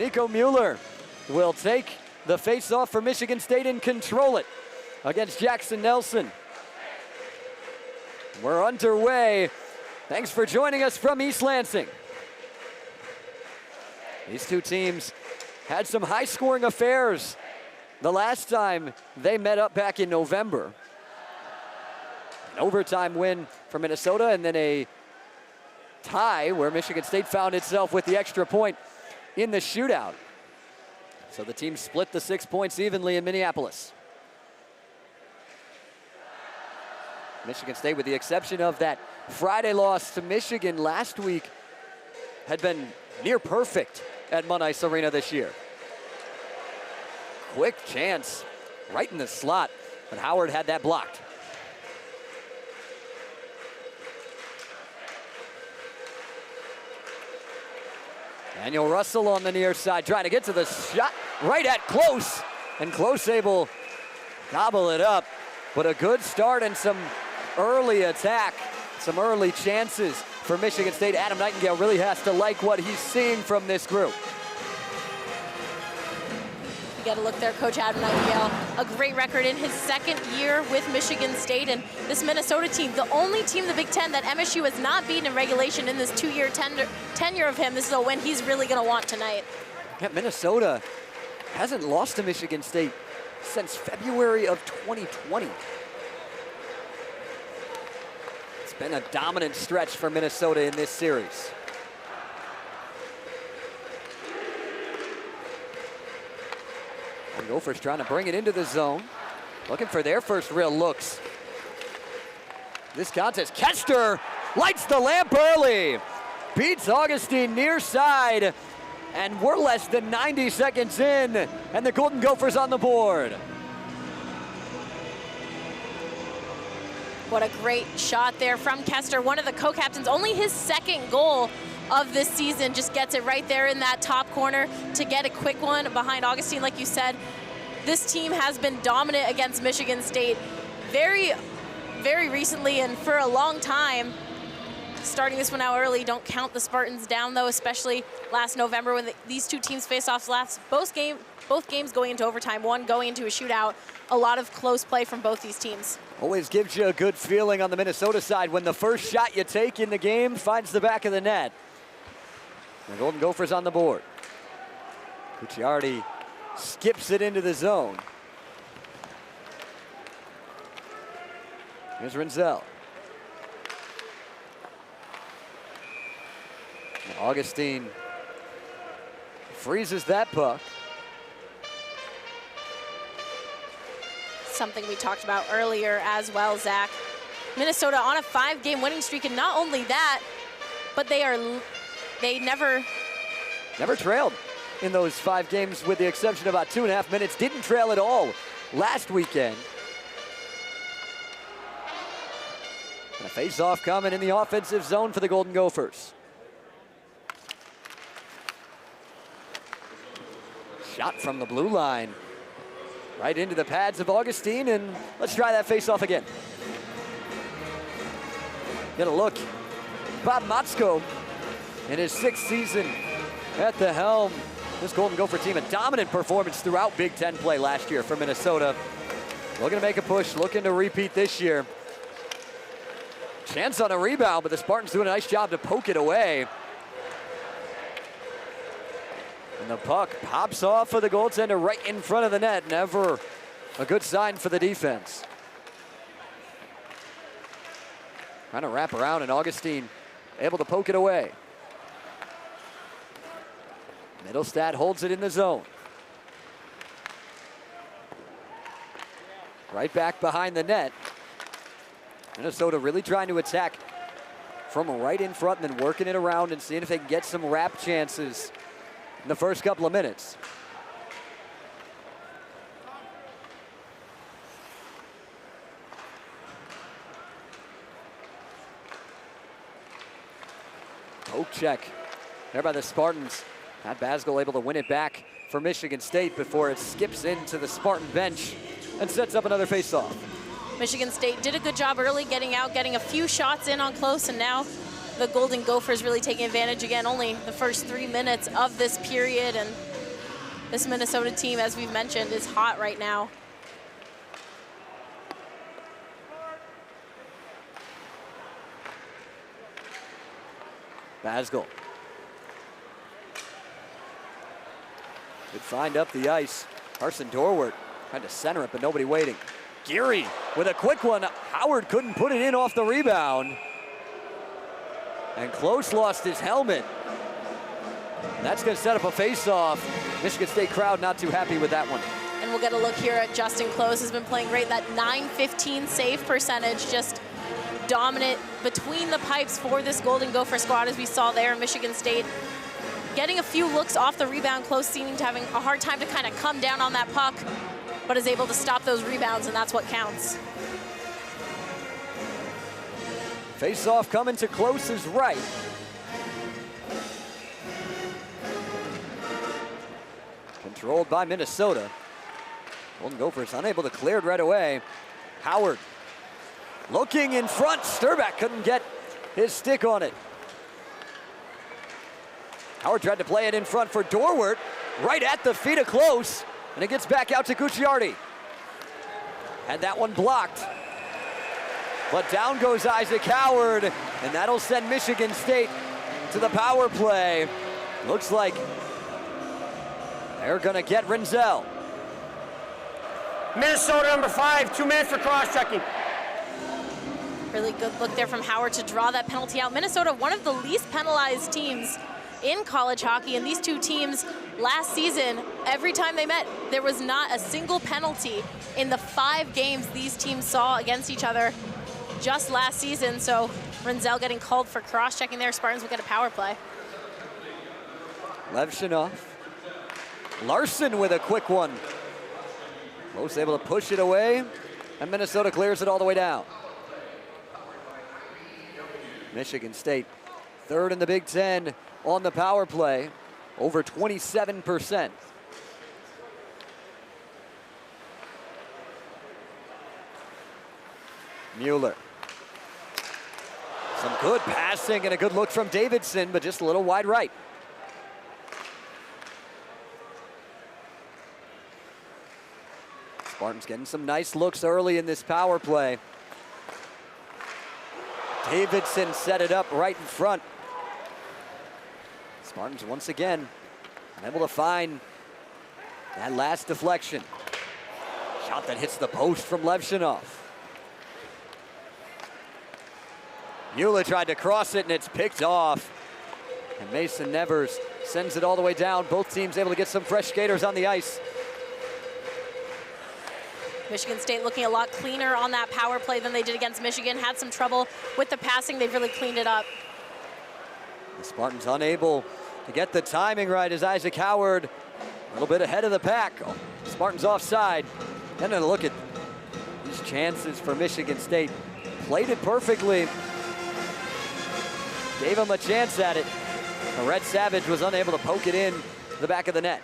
Nico Mueller will take the face-off for Michigan State and control it against Jackson Nelson. We're underway. Thanks for joining us from East Lansing. These two teams had some high-scoring affairs the last time they met up back in November. An overtime win for Minnesota, and then a tie where Michigan State found itself with the extra point in the shootout. So the team split the 6 points evenly in Minneapolis. Michigan State, with the exception of that Friday loss to Michigan last week, had been near perfect at Munn Ice Arena this year. Quick chance right in the slot, but Howard had that blocked. Daniel Russell on the near side, trying to get to the shot right at Close, and Close able to gobble it up. But a good start and some early attack, some early chances for Michigan State. Adam Nightingale really has to like what he's seeing from this group. You got to look there, Coach Adam Nightingale. A great record in his second year with Michigan State, and this Minnesota team, the only team in the Big Ten that MSU has not beaten in regulation in this two-year tenure of him. This is a win he's really going to want tonight. Yeah, Minnesota hasn't lost to Michigan State since February of 2020. It's been a dominant stretch for Minnesota in this series. The Gophers trying to bring it into the zone, looking for their first real looks. This contest, Kester lights the lamp early, beats Augustine near side, and we're less than 90 seconds in, and the Golden Gophers on the board. What a great shot there from Kester, one of the co-captains. Only his second goal of this season, just gets it right there in that top corner to get a quick one behind Augustine. Like you said, this team has been dominant against Michigan State very, very recently and for a long time. Starting this one out early, don't count the Spartans down though, especially last November when these two teams faced off last, both games going into overtime, one going into a shootout. A lot of close play from both these teams. Always gives you a good feeling on the Minnesota side when the first shot you take in the game finds the back of the net. The Golden Gophers on the board. Cucciardi skips it into the zone. Here's Renzel. And Augustine freezes that puck. Something we talked about earlier as well, Zach. Minnesota on a 5-game winning streak, and not only that, but they never trailed in those 5 games, with the exception of about 2.5 minutes. Didn't trail at all last weekend. And a face-off coming in the offensive zone for the Golden Gophers. Shot from the blue line. Right into the pads of Augustine, and let's try that face-off again. Get a look. Bob Motzko in his 6th season at the helm. This Golden Gopher team, a dominant performance throughout Big Ten play last year for Minnesota. Looking to make a push, looking to repeat this year. Chance on a rebound, but the Spartans doing a nice job to poke it away. And the puck pops off for the goaltender right in front of the net. Never a good sign for the defense. Trying to wrap around, and Augustine able to poke it away. Middlestad holds it in the zone. Right back behind the net. Minnesota really trying to attack from right in front and then working it around and seeing if they can get some wrap chances in the first couple of minutes. Poke check there by the Spartans. Matt Basgall able to win it back for Michigan State before it skips into the Spartan bench and sets up another faceoff. Michigan State did a good job early getting out, getting a few shots in on close, and now the Golden Gophers really taking advantage again. Only the first 3 minutes of this period, and This Minnesota team, as we've mentioned, is hot right now. Basgall. Good find up the ice. Carson Dorwart tried to center it, but nobody waiting. Geary with a quick one. Howard couldn't put it in off the rebound. And Close lost his helmet. That's going to set up a face-off. Michigan State crowd not too happy with that one. And we'll get a look here at Justin Close, has been playing great. That .915 save percentage, just dominant between the pipes for this Golden Gopher squad, as we saw there in Michigan State. Getting a few looks off the rebound, Close seeming to having a hard time to kind of come down on that puck, but is able to stop those rebounds, and that's what counts. Face-off coming to Close's right. Controlled by Minnesota. Golden Gophers unable to clear it right away. Howard looking in front. Sturback couldn't get his stick on it. Howard tried to play it in front for Dorwart, right at the feet of Close, and it gets back out to Gucciardi. Had that one blocked. But down goes Isaac Howard, and that'll send Michigan State to the power play. Looks like they're gonna get Renzel. Minnesota number 5, 2 minutes for cross-checking. Really good look there from Howard to draw that penalty out. Minnesota, one of the least penalized teams in college hockey, and these two teams last season, every time they met, there was not a single penalty in the 5 games these teams saw against each other just last season. So Renzel getting called for cross-checking there. Spartans will get a power play. Levshunov. Larson with a quick one. Close able to push it away, and Minnesota clears it all the way down. Michigan State, third in the Big Ten on the power play, over 27%. Mueller. Some good passing and a good look from Davidson, but just a little wide right. Spartans getting some nice looks early in this power play. Davidson set it up right in front. Spartans once again able to find that last deflection. Shot that hits the post from Levshunov. Mueller tried to cross it and it's picked off. And Mason Nevers sends it all the way down. Both teams able to get some fresh skaters on the ice. Michigan State looking a lot cleaner on that power play than they did against Michigan. Had some trouble with the passing. They've really cleaned it up. The Spartans unable to get the timing right as Isaac Howard a little bit ahead of the pack. Oh, Spartans offside. And then a look at these chances for Michigan State. Played it perfectly. Gave him a chance at it. But Red Savage was unable to poke it in to the back of the net.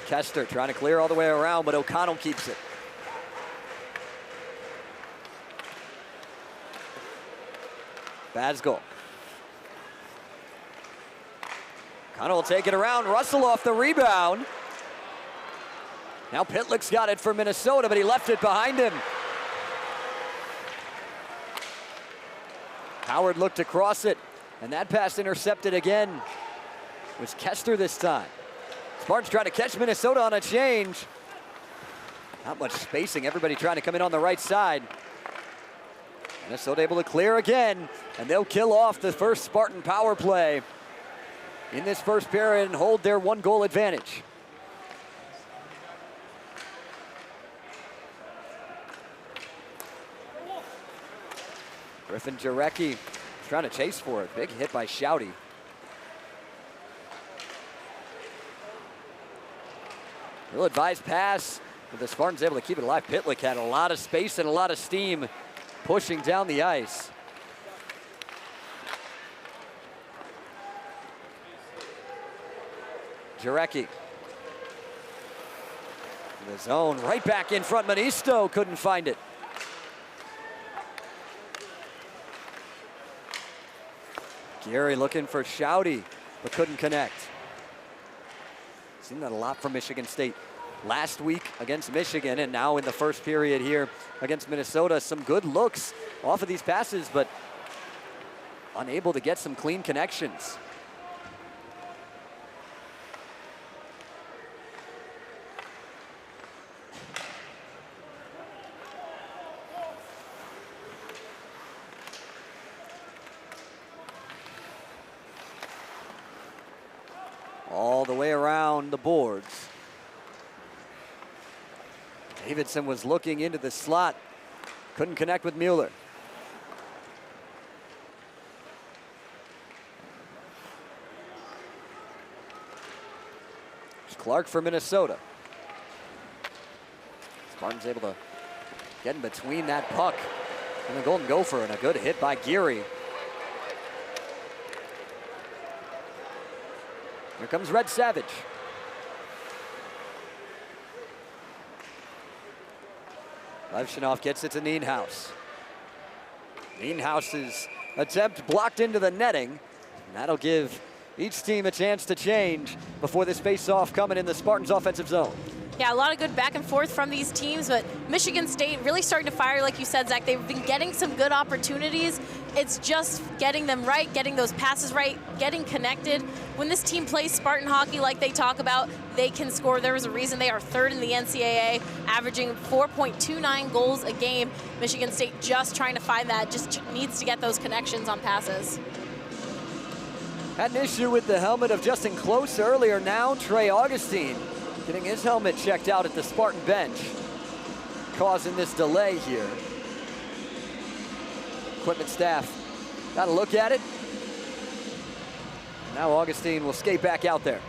Kester trying to clear all the way around, but O'Connell keeps it. Basgall. O'Connell will take it around. Russell off the rebound. Now Pitlick's got it for Minnesota, but he left it behind him. Howard looked to cross it, and that pass intercepted again. It was Kester this time. Spartans trying to catch Minnesota on a change. Not much spacing, everybody trying to come in on the right side. Minnesota able to clear again, and they'll kill off the first Spartan power play in this first period and hold their 1-goal advantage. Griffin Jarecki trying to chase for it. Big hit by Shouty. Ill-advised pass, but the Spartans able to keep it alive. Pitlick had a lot of space and a lot of steam pushing down the ice. Jarecki. The zone, right back in front. Manisto couldn't find it. Gary looking for Shouty, but couldn't connect. Seen that a lot from Michigan State. Last week against Michigan, and now in the first period here against Minnesota. Some good looks off of these passes, but unable to get some clean connections. All the way around the boards. Davidson was looking into the slot. Couldn't connect with Mueller. It's Clark for Minnesota. Spartans able to get in between that puck and the Golden Gopher, and a good hit by Geary. Here comes Red Savage. Levshunov gets it to Nienhaus. Nienhaus's attempt blocked into the netting. And that'll give each team a chance to change before this face-off coming in the Spartans' offensive zone. Yeah, a lot of good back and forth from these teams, but Michigan State really starting to fire, like you said, Zach. They've been getting some good opportunities. It's just getting them right, getting those passes right, getting connected. When this team plays Spartan hockey like they talk about, they can score. There is a reason they are third in the NCAA, averaging 4.29 goals a game. Michigan State just trying to find that, just needs to get those connections on passes. Had an issue with the helmet of Justin Close earlier. Now Trey Augustine getting his helmet checked out at the Spartan bench, causing this delay here. Equipment staff got a look at it. Now Augustine will skate back out there.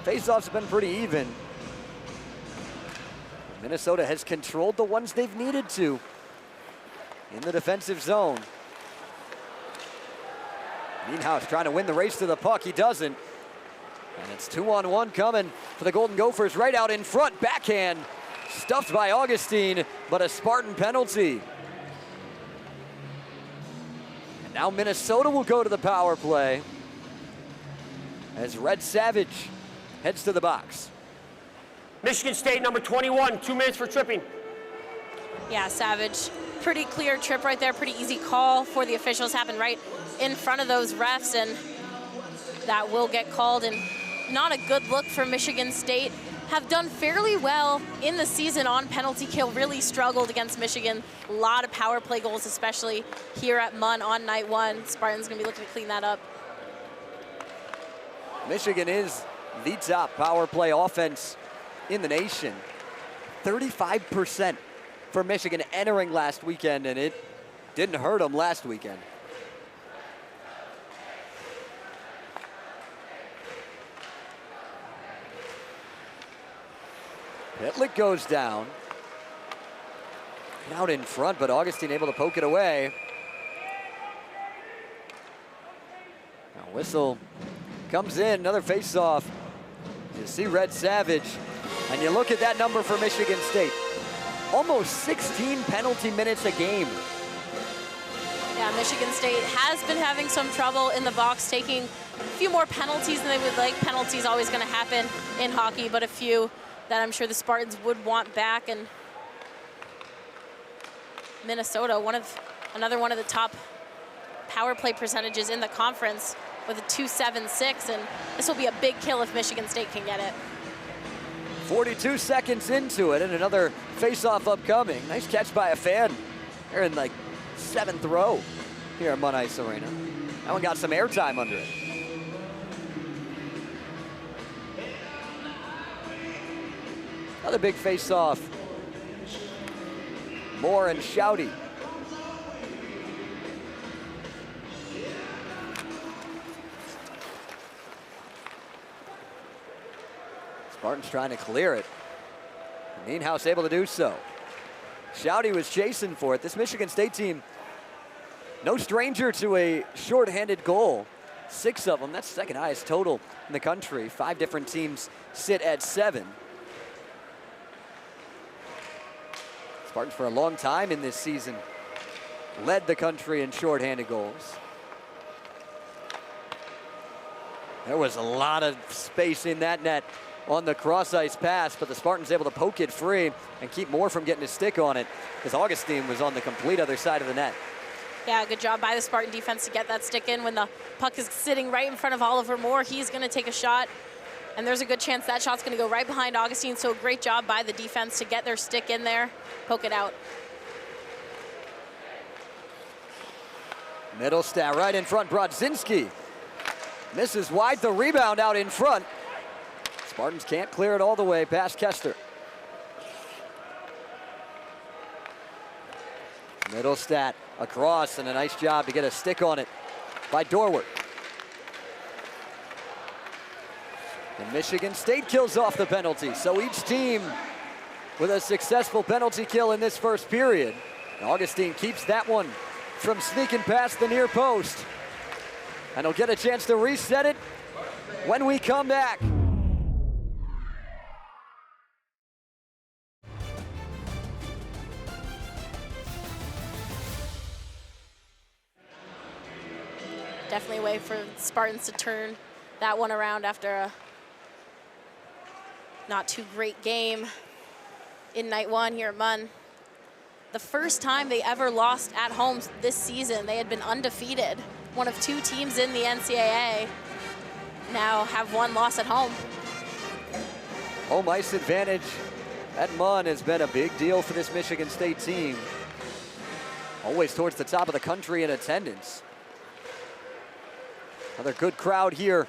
Faceoffs have been pretty even. Minnesota has controlled the ones they've needed to in the defensive zone. Nienhaus trying to win the race to the puck. He doesn't. And it's 2-on-1 coming for the Golden Gophers right out in front. Backhand stuffed by Augustine, but a Spartan penalty. And now Minnesota will go to the power play as Red Savage heads to the box. Michigan State, number 21, 2 minutes for tripping. Yeah, Savage, pretty clear trip right there, pretty easy call for the officials. Happened right in front of those refs, and that will get called. And not a good look for Michigan State. Have done fairly well in the season on penalty kill, really struggled against Michigan. A lot of power play goals, especially here at Munn on night one. Spartans gonna be looking to clean that up. Michigan is the top power play offense in the nation. 35% for Michigan entering last weekend, and it didn't hurt them last weekend. Pitlick goes down. Out in front, but Augustine able to poke it away. Now whistle comes in, another face-off. You see Red Savage, and you look at that number for Michigan State. Almost 16 penalty minutes a game. Yeah, Michigan State has been having some trouble in the box, taking a few more penalties than they would like. Penalties always going to happen in hockey, but a few that I'm sure the Spartans would want back. And Minnesota, another one of the top power play percentages in the conference with a 2.76, and this will be a big kill if Michigan State can get it. 42 seconds into it, and another face-off upcoming. Nice catch by a fan. They're in like 7th row here at Munn Ice Arena. That one got some airtime under it. Another big face-off. Moore and Shouty. Spartans trying to clear it. Nienhaus able to do so. Shouty was chasing for it. This Michigan State team No stranger to a shorthanded goal. 6 of them, that's second highest total in the country. 5 different teams sit at 7. Spartans for a long time in this season led the country in shorthanded goals. There was a lot of space in that net on the cross-ice pass, but the Spartans able to poke it free and keep Moore from getting a stick on it, because Augustine was on the complete other side of the net. Yeah, good job by the Spartan defense to get that stick in. When the puck is sitting right in front of Oliver Moore, he's going to take a shot, and there's a good chance that shot's going to go right behind Augustine, so great job by the defense to get their stick in there, poke it out. Middlestat right in front, Brodzinski misses wide, the rebound out in front. Spartans can't clear it all the way past Kester. Middlestat across, and a nice job to get a stick on it by Dorwart. And Michigan State kills off the penalty, so each team with a successful penalty kill in this first period. And Augustine keeps that one from sneaking past the near post. And he'll get a chance to reset it when we come back. Definitely a way for Spartans to turn that one around after a not too great game in night 1 here at Munn. The first time they ever lost at home this season, they had been undefeated. One of 2 teams in the NCAA now have 1 loss at home. Home ice advantage at Munn has been a big deal for this Michigan State team. Always towards the top of the country in attendance. Another good crowd here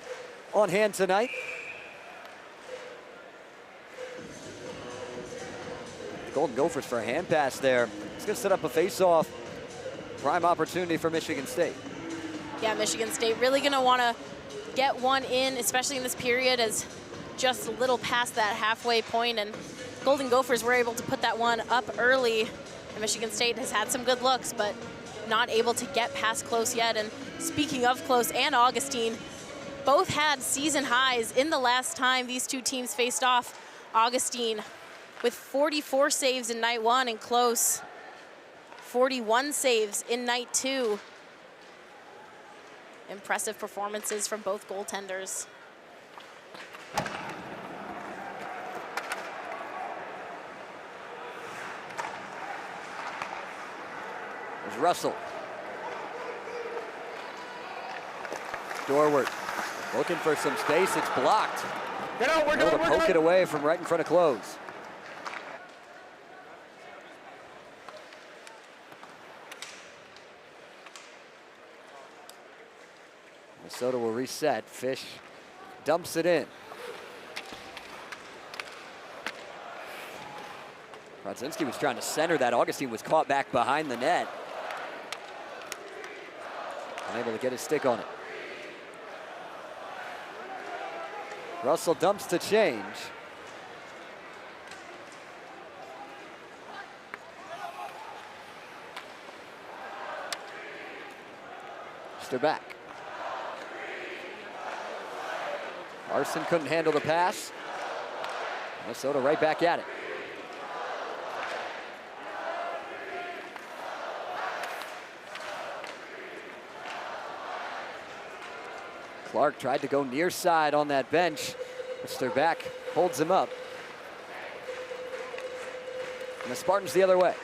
on hand tonight. Golden Gophers for a hand pass there. It's going to set up a face-off. Prime opportunity for Michigan State. Yeah, Michigan State really going to want to get one in, especially in this period, as just a little past that halfway point, and Golden Gophers were able to put that one up early. And Michigan State has had some good looks, but not able to get past close yet. And speaking of close and Augustine, both had season highs in the last time these 2 teams faced off. Augustine with 44 saves in night 1 and close 41 saves in night 2. Impressive performances from both goaltenders. There's Russell. Dorwart looking for some space. It's blocked. Get out, we're Able good, to we're poke good. it away from right in front of close. Minnesota will reset. Fish dumps it in. Brodzinski was trying to center that. Augustine was caught back behind the net. Unable to get his stick on it. Russell dumps to change. They're back. Larson couldn't handle the pass. Minnesota right back at it. Clark tried to go near side on that bench. Mr. Back holds him up. And the Spartans the other way.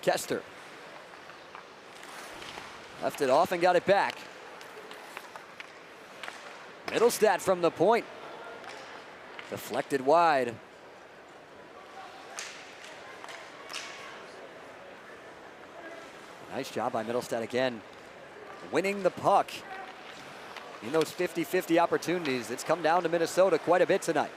Kester. Left it off and got it back. Middlestat from the point. Deflected wide. Nice job by Middlestat again. Winning the puck. In those 50-50 opportunities, it's come down to Minnesota quite a bit tonight.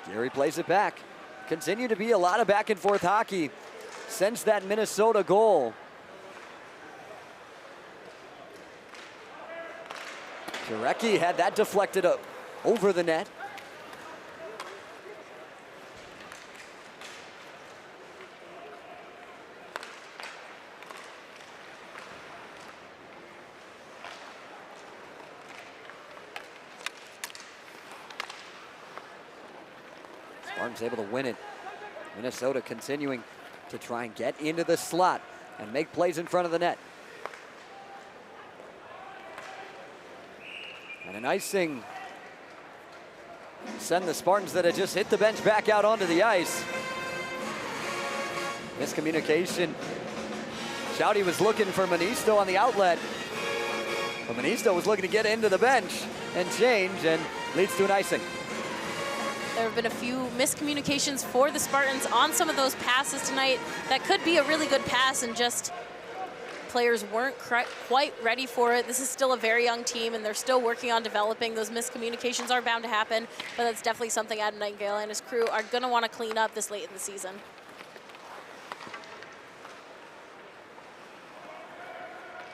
Gary plays it back. Continue to be a lot of back and forth hockey since that Minnesota goal. Jarecki had that deflected up over the net. Spartans able to win it. Minnesota continuing to try and get into the slot and make plays in front of the net. And an icing send the Spartans that had just hit the bench back out onto the ice. Miscommunication. Shouty was looking for Manisto on the outlet, but Manisto was looking to get into the bench and change, and leads to an icing. There have been a few miscommunications for the Spartans on some of those passes tonight. That could be a really good pass, and just players weren't quite ready for it. This is still a very young team, and they're still working on developing. Those miscommunications are bound to happen, but that's definitely something Adam Nightingale and his crew are going to want to clean up this late in the season.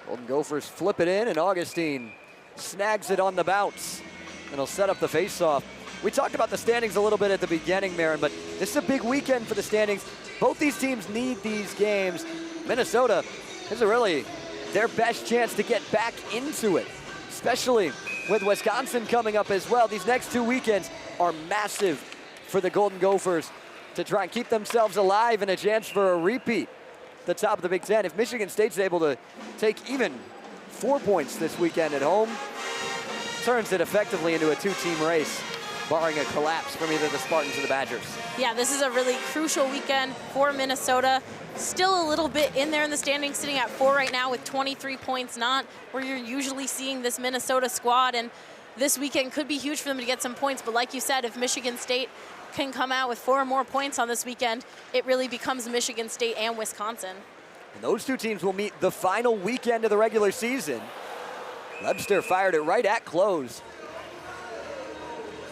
Golden Gophers flip it in, and Augustine snags it on the bounce, and he'll set up the face-off. We talked about the standings a little bit at the beginning, Marin, but this is a big weekend for the standings. Both these teams need these games. Minnesota, this is really their best chance to get back into it, especially with Wisconsin coming up as well. These next 2 weekends are massive for the Golden Gophers to try and keep themselves alive and a chance for a repeat at the top of the Big Ten. If Michigan State's able to take even 4 points this weekend at home, turns it effectively into a 2-team race, barring a collapse from either the Spartans or the Badgers. Yeah, this is a really crucial weekend for Minnesota. Still a little bit in there in the standings, sitting at 4 right now with 23 points, not where you're usually seeing this Minnesota squad. And this weekend could be huge for them to get some points. But like you said, if Michigan State can come out with 4 more points on this weekend, it really becomes Michigan State and Wisconsin. And those 2 teams will meet the final weekend of the regular season. Webster fired it right at close.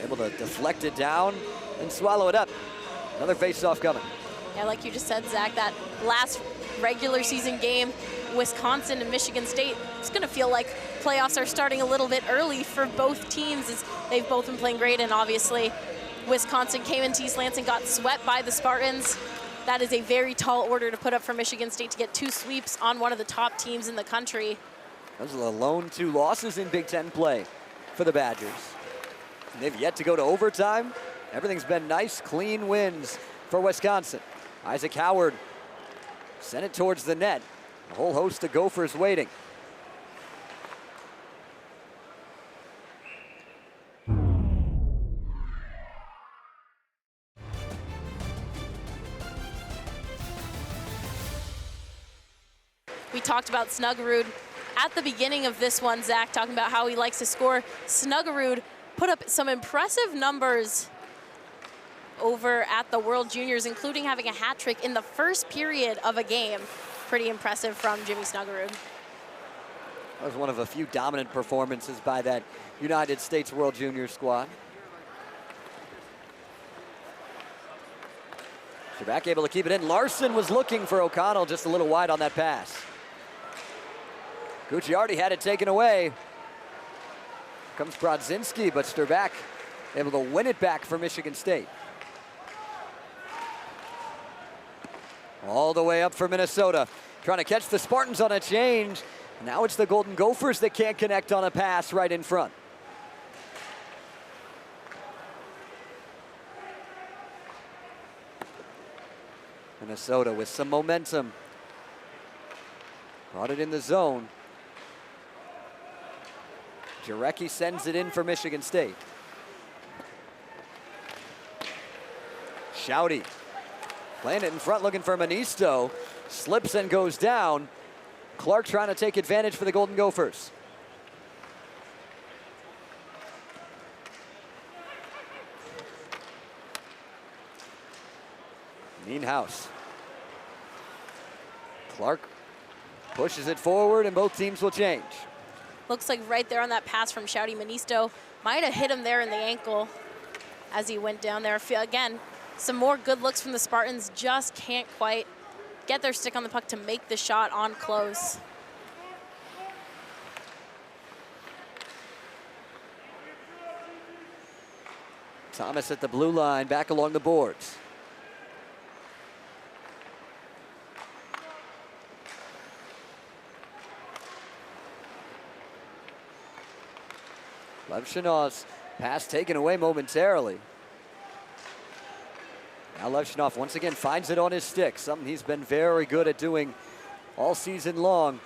Able to deflect it down and swallow it up. Another face-off coming. Yeah, like you just said, Zach, that last regular season game, Wisconsin and Michigan State, it's going to feel like playoffs are starting a little bit early for both teams, as they've both been playing great. And obviously, Wisconsin came into East Lansing, got swept by the Spartans. That is a very tall order to put up for Michigan State to get 2 sweeps on one of the top teams in the country. Those are the lone 2 losses in Big Ten play for the Badgers. They've yet to go to overtime. Everything's been nice, clean wins for Wisconsin. Isaac Howard sent it towards the net. A whole host of Gophers waiting. We talked about Snuggerud at the beginning of this one, Zach, talking about how he likes to score. Snuggerud put up some impressive numbers over at the World Juniors, including having a hat trick in the first period of a game. Pretty impressive from Jimmy Snuggerud. That was one of a few dominant performances by that United States World Juniors squad. Sherbak able to keep it in. Larson was looking for O'Connell, just a little wide on that pass. Gucciardi had it taken away. Comes Brodzinski, but Sherbak able to win it back for Michigan State. All the way up for Minnesota. Trying to catch the Spartans on a change. Now it's the Golden Gophers that can't connect on a pass right in front. Minnesota with some momentum. Brought it in the zone. Jarecki sends it in for Michigan State. Shouty playing it in front, looking for Manisto. Slips and goes down. Clark trying to take advantage for the Golden Gophers. Nienhuis. Clark pushes it forward, and both teams will change. Looks like right there on that pass from Shouty, Manisto might have hit him there in the ankle as he went down there. Again, some more good looks from the Spartans, just can't quite get their stick on the puck to make the shot on close. Thomas at the blue line, back along the boards. Levshinov's pass taken away momentarily. Now Levshinov once again finds it on his stick, something he's been very good at doing all season long.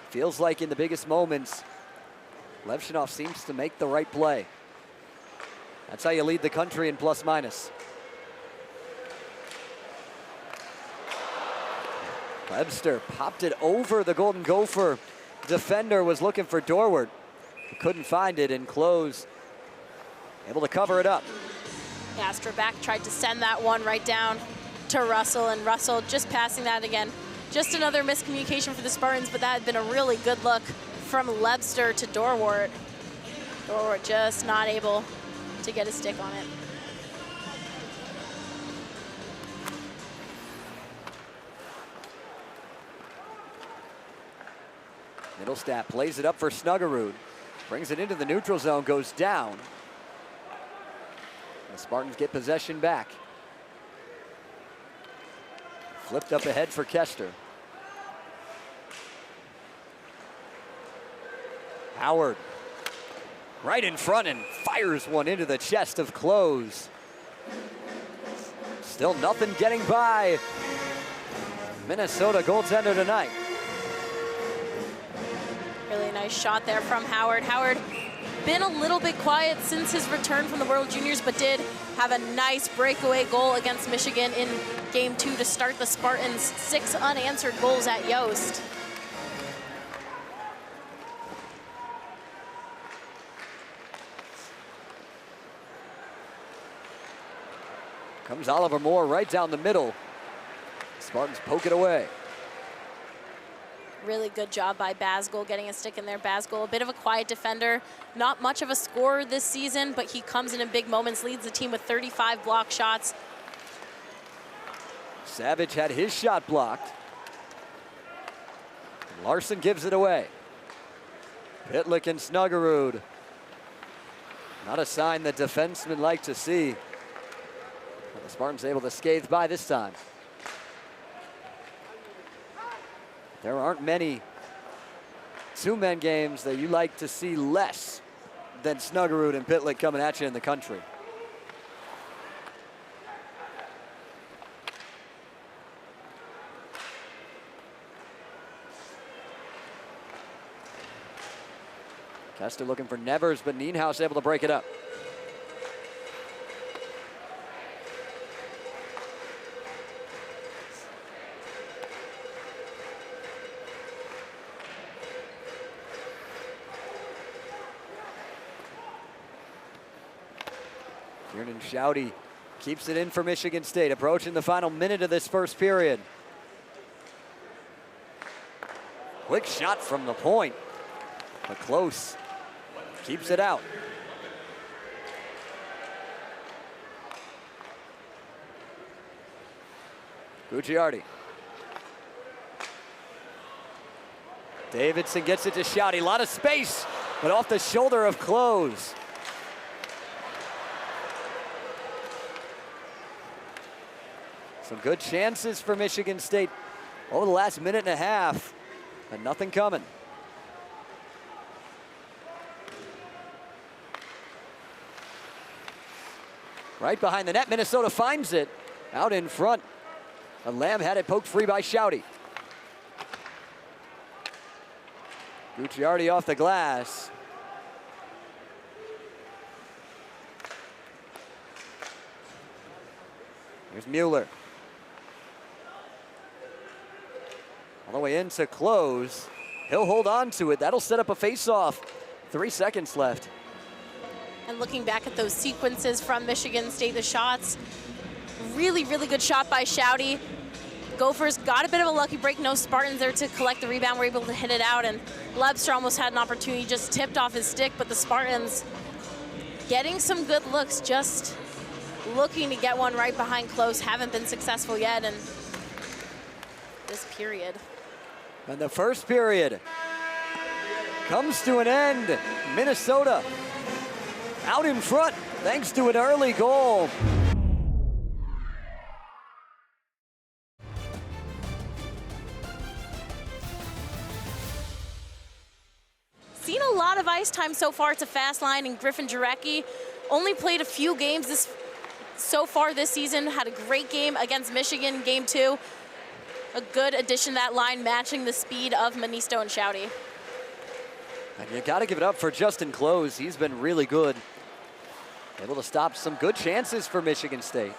Feels like in the biggest moments, Levshinov seems to make the right play. That's how you lead the country in plus minus. Webster popped it over the Golden Gopher defender, was looking for Dorwart. Couldn't find it, and Close able to cover it up. Astroback tried to send that one right down to Russell, and Russell just passing that again. Just another miscommunication for the Spartans, but that had been a really good look from Lebster to Dorwart. Dorwart just not able to get a stick on it. Middlestat plays it up for Snuggerud. Brings it into the neutral zone, goes down. The Spartans get possession back. Flipped up ahead for Kester. Howard right in front and fires one into the chest of Close. Still nothing getting by Minnesota goaltender tonight. Really nice shot there from Howard. Howard been a little bit quiet since his return from the World Juniors, but did have a nice breakaway goal against Michigan in Game 2 to start the Spartans' 6 unanswered goals at Yost. Comes Oliver Moore right down the middle. Spartans poke it away. Really good job by Basgol getting a stick in there. Basgol, a bit of a quiet defender, not much of a scorer this season, but he comes in big moments, leads the team with 35 block shots. Savage had his shot blocked. Larson gives it away. Pitlick and Snuggerud. Not a sign that defensemen like to see. But the Spartans able to scathe by this time. There aren't many two-man games that you like to see less than Snuggerud and Pitlick coming at you in the country. Kester looking for Nevers, but Nienhaus able to break it up. Kieran Shouty keeps it in for Michigan State, approaching the final minute of this first period. Quick shot from the point, but close. Keeps it out. Gucciardi. Davidson gets it to Shouty. A lot of space, but off the shoulder of Close. Some good chances for Michigan State over the last minute and a half, but nothing coming. Right behind the net, Minnesota finds it out in front. And Lamb had it poked free by Shouty. Gucciardi off the glass. Here's Mueller. All the way into Close. He'll hold on to it. That'll set up a face-off. 3 seconds left. And looking back at those sequences from Michigan State, the shots, really, really good shot by Shouty. Gophers got a bit of a lucky break. No Spartans there to collect the rebound. Were able to hit it out, and Lebster almost had an opportunity, just tipped off his stick, but the Spartans getting some good looks, just looking to get one right behind Close. Haven't been successful yet in this period. And the first period comes to an end. Minnesota out in front thanks to an early goal. Seen a lot of ice time so far. It's a fast line, and Griffin Jarecki only played a few games so far this season. Had a great game against Michigan, game 2. A good addition to that line, matching the speed of Manisto and Shouty. And you got to give it up for Justin Close. He's been really good. Able to stop some good chances for Michigan State.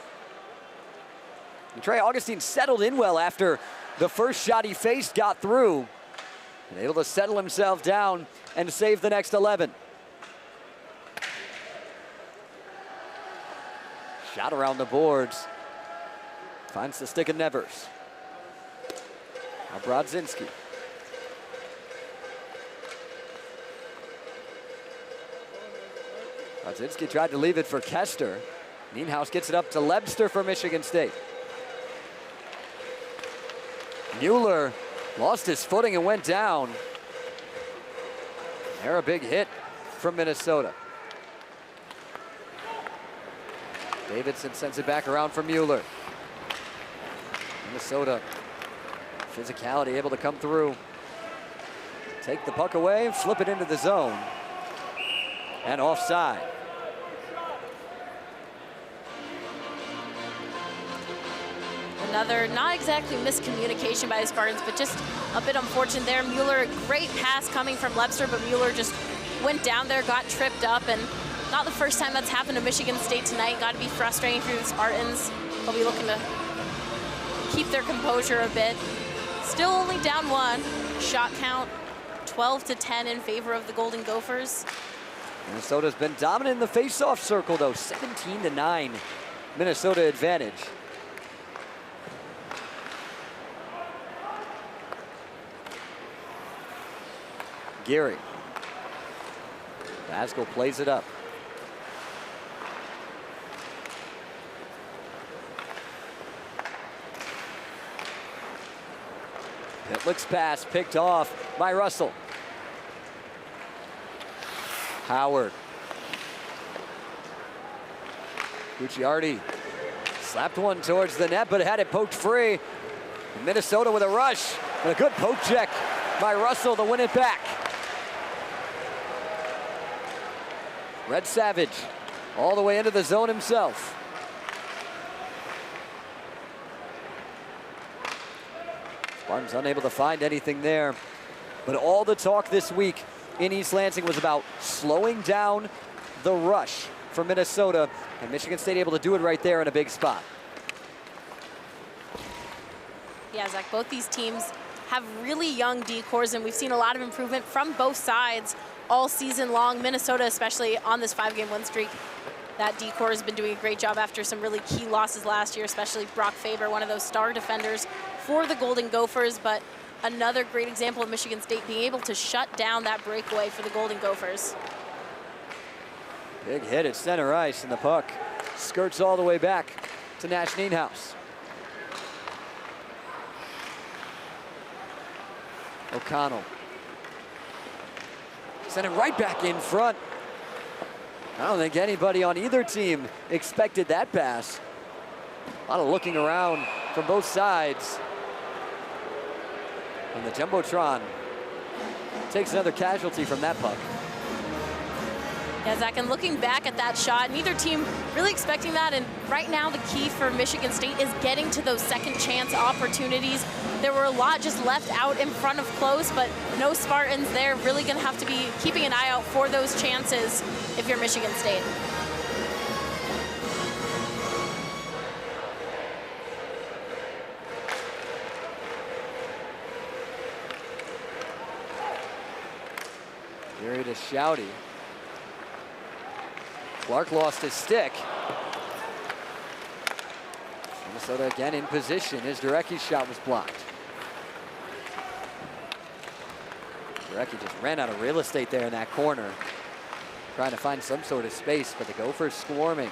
And Trey Augustine settled in well after the first shot he faced got through. And able to settle himself down and save the next 11. Shot around the boards. Finds the stick of Nevers. Now Brodzinski. Brodzinski tried to leave it for Kester. Nienhaus gets it up to Lebster for Michigan State. Mueller lost his footing and went down. There a big hit from Minnesota. Davidson sends it back around for Mueller. Minnesota, physicality able to come through. Take the puck away and flip it into the zone. And offside. Another, not exactly miscommunication by the Spartans, but just a bit unfortunate there. Mueller, a great pass coming from Lebster, but Mueller just went down there, got tripped up, and not the first time that's happened to Michigan State tonight. Got to be frustrating for the Spartans. They'll be looking to keep their composure a bit. Still only down 1. Shot count 12-10 in favor of the Golden Gophers. Minnesota's been dominant in the face-off circle, though. 17-9 Minnesota advantage. Geary. Baskel plays it up. Pitlick's pass picked off by Russell. Howard. Gucciardi slapped one towards the net, but had it poked free. And Minnesota with a rush, and a good poke check by Russell to win it back. Red Savage all the way into the zone himself. Spartans unable to find anything there. But all the talk this week in East Lansing was about slowing down the rush for Minnesota. And Michigan State able to do it right there in a big spot. Yeah, Zach, both these teams have really young D-cores, and we've seen a lot of improvement from both sides all season long. Minnesota, especially on this 5-game win streak, that D-core has been doing a great job after some really key losses last year, especially Brock Faber, one of those star defenders for the Golden Gophers. But another great example of Michigan State being able to shut down that breakaway for the Golden Gophers. Big hit at center ice, and the puck skirts all the way back to Nash Nienhaus. O'Connell. Sent it right back in front. I don't think anybody on either team expected that pass. A lot of looking around from both sides. And the Jumbotron takes another casualty from that puck. Yeah, Zach, and looking back at that shot, neither team really expecting that. And right now, the key for Michigan State is getting to those second chance opportunities. There were a lot just left out in front of close, but no Spartans there. Really going to have to be keeping an eye out for those chances if you're Michigan State. Geary to Shouty. Clark lost his stick. Minnesota again in position. His Jarecki's shot was blocked. Jarecki just ran out of real estate there in that corner, trying to find some sort of space, but the Gophers swarming.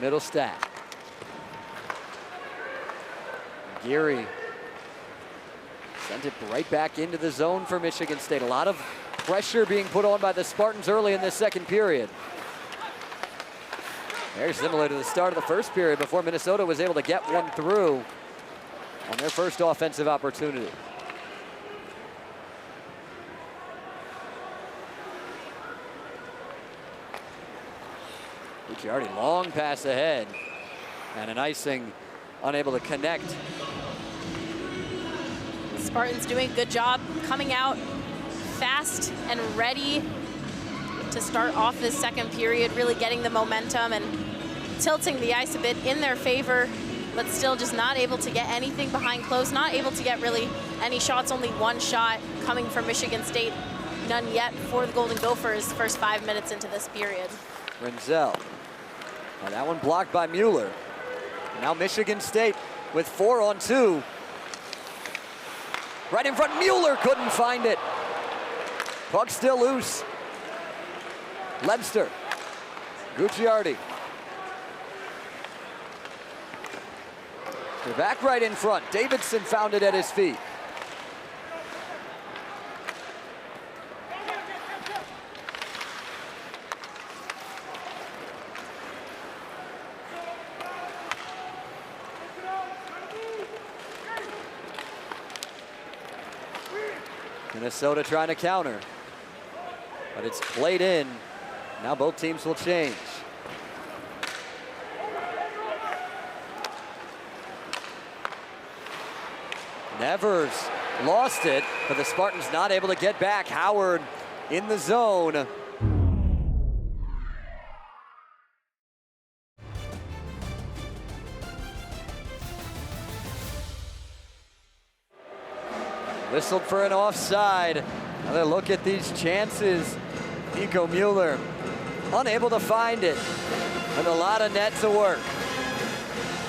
middle stack. Geary sent it right back into the zone for Michigan State. A lot of pressure being put on by the Spartans early in this second period. Very similar to the start of the first period before Minnesota was able to get one through on their first offensive opportunity. Gucciardi, long pass ahead, and an icing unable to connect. Spartans doing a good job coming out fast and ready to start off this second period, really getting the momentum and tilting the ice a bit in their favor, but still just not able to get anything behind close, not able to get really any shots, only one shot coming from Michigan State, none yet for the Golden Gophers first 5 minutes into this period. Renzel, now that one blocked by Mueller. Now Michigan State with 4 on 2. Right in front, Mueller couldn't find it. Puck still loose. Lebster, Gucciardi. They're back right in front. Davidson found it at his feet. Minnesota trying to counter, but it's played in. Now both teams will change. Nevers lost it, but the Spartans not able to get back. Howard in the zone. Whistled for an offside. Another look at these chances. Nico Mueller unable to find it, and a lot of net to work.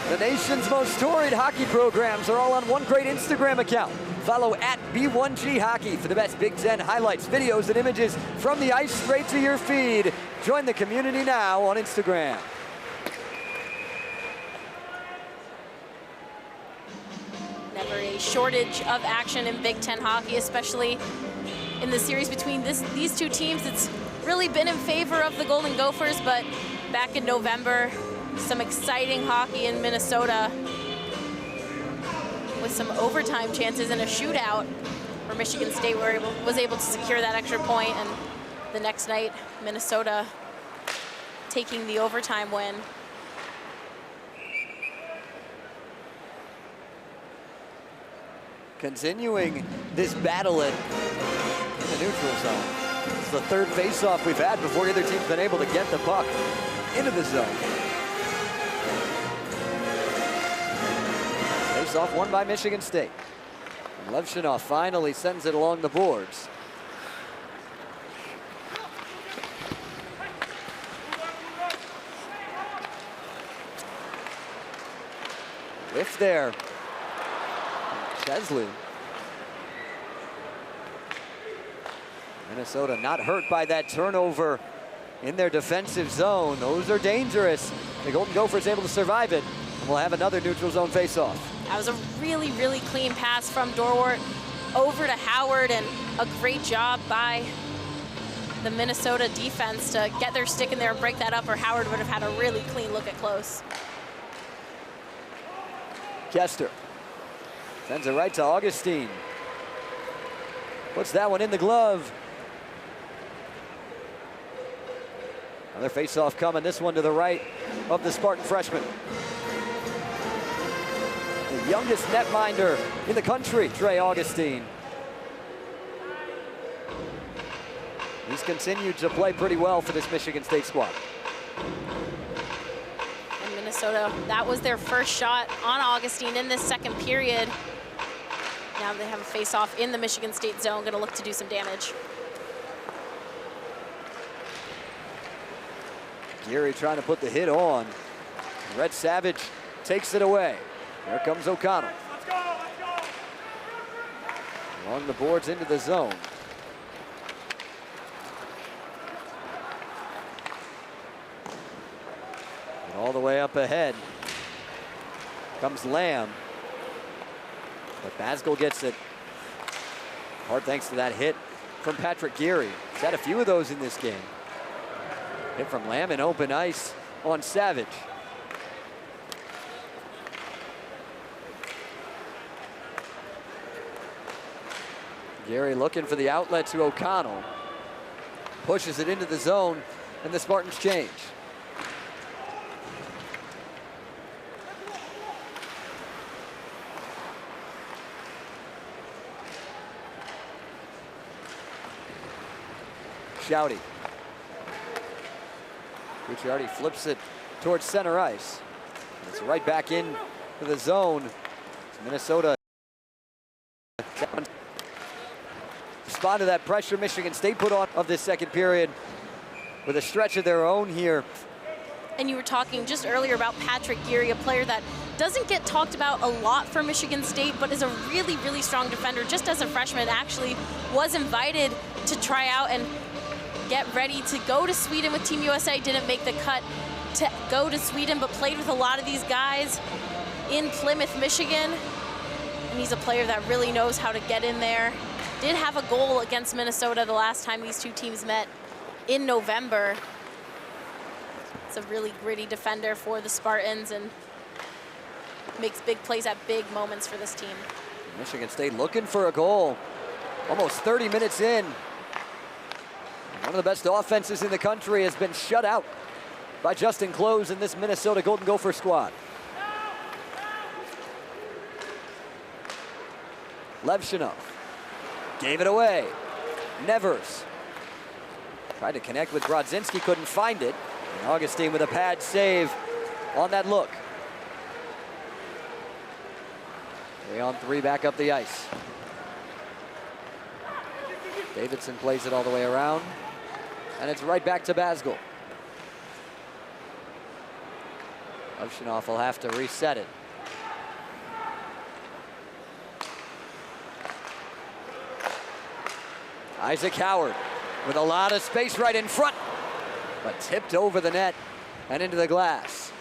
The nation's most storied hockey programs are all on one great Instagram account. Follow at B1G Hockey for the best Big Ten highlights, videos, and images from the ice straight to your feed. Join the community now on Instagram. Never a shortage of action in Big Ten hockey, especially in the series between these two teams. It's really been in favor of the Golden Gophers, but back in November, some exciting hockey in Minnesota with some overtime chances and a shootout where Michigan State was able to secure that extra point, and the next night, Minnesota taking the overtime win. Continuing this battle in the neutral zone. It's the third face-off we've had before either team's been able to get the puck into the zone. Face-off won by Michigan State. And Levshunov finally sends it along the boards. Whiff there. Chesley. Minnesota not hurt by that turnover in their defensive zone. Those are dangerous. The Golden Gophers able to survive it, and we'll have another neutral zone face-off. That was a really, really clean pass from Dorwart over to Howard, and a great job by the Minnesota defense to get their stick in there and break that up, or Howard would have had a really clean look at close. Kester sends it right to Augustine. Puts that one in the glove. Another face-off coming, this one to the right of the Spartan freshman. The youngest netminder in the country, Trey Augustine. He's continued to play pretty well for this Michigan State squad. And Minnesota, that was their first shot on Augustine in this second period. Now they have a face-off in the Michigan State zone, gonna look to do some damage. Geary trying to put the hit on. Red Savage takes it away. There comes O'Connell. Let's go, let's go. Along the boards into the zone. And all the way up ahead comes Lamb. But Basgall gets it. Hard thanks to that hit from Patrick Geary. He's had a few of those in this game. Hit from Lamb in open ice on Savage. Geary looking for the outlet to O'Connell. Pushes it into the zone, and the Spartans change. Shouty. Cucciardi flips it towards center ice. It's right back in to the zone. It's Minnesota. Respond to that pressure Michigan State put on of this second period with a stretch of their own here. And you were talking just earlier about Patrick Geary, a player that doesn't get talked about a lot for Michigan State, but is a really, really strong defender. Just as a freshman, actually was invited to try out and get ready to go to Sweden with Team USA. Didn't make the cut to go to Sweden, but played with a lot of these guys in Plymouth, Michigan. And he's a player that really knows how to get in there. Did have a goal against Minnesota the last time these two teams met in November. It's a really gritty defender for the Spartans and makes big plays at big moments for this team. Michigan State looking for a goal. Almost 30 minutes in. One of the best offenses in the country has been shut out by Justin Close and this Minnesota Golden Gopher squad. Levshinov gave it away. Nevers tried to connect with Brodzinski, couldn't find it. And Augustine with a pad save on that look. 3-on-3 back up the ice. Davidson plays it all the way around. And it's right back to Basgall. Levshinov will have to reset it. Isaac Howard with a lot of space right in front, but tipped over the net and into the glass.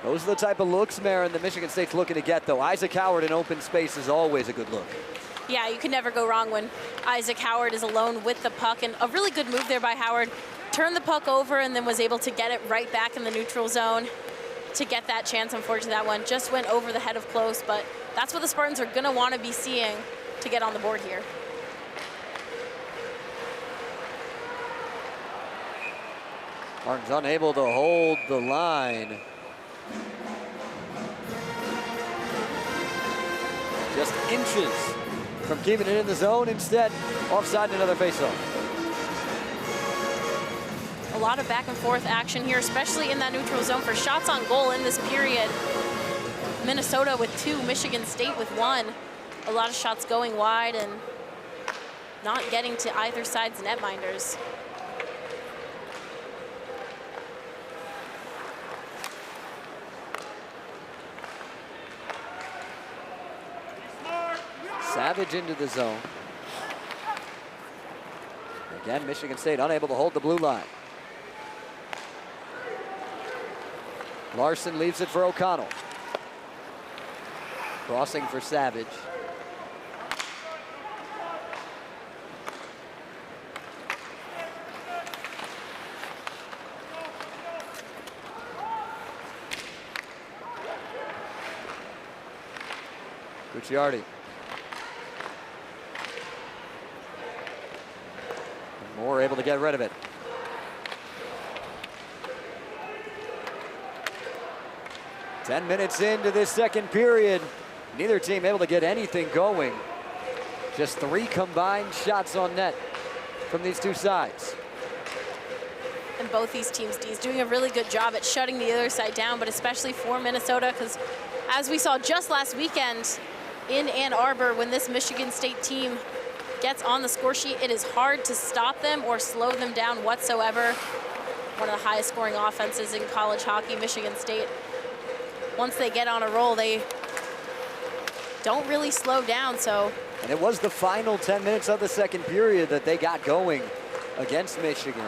Those are the type of looks, Marin, that Michigan State's looking to get, though. Isaac Howard in open space is always a good look. Yeah, you can never go wrong when Isaac Howard is alone with the puck, and a really good move there by Howard. Turned the puck over and then was able to get it right back in the neutral zone to get that chance. Unfortunately, that one just went over the head of Close, but that's what the Spartans are gonna wanna be seeing to get on the board here. Martin's unable to hold the line. Just inches from keeping it in the zone. Instead, offside and another faceoff. A lot of back and forth action here, especially in that neutral zone for shots on goal in this period. Minnesota with 2, Michigan State with 1. A lot of shots going wide and not getting to either side's netminders. Savage into the zone. Again, Michigan State unable to hold the blue line. Larson leaves it for O'Connell. Crossing for Savage. Cucciardi. Moore able to get rid of it. Ten minutes into this second period. Neither team able to get anything going. Just 3 combined shots on net from these two sides. And both these teams, D's, doing a really good job at shutting the other side down, but especially for Minnesota, because as we saw just last weekend in Ann Arbor, when this Michigan State team gets on the score sheet, it is hard to stop them or slow them down whatsoever. One of the highest scoring offenses in college hockey, Michigan State. Once they get on a roll, they don't really slow down. So, and it was the final 10 minutes of the second period that they got going against Michigan.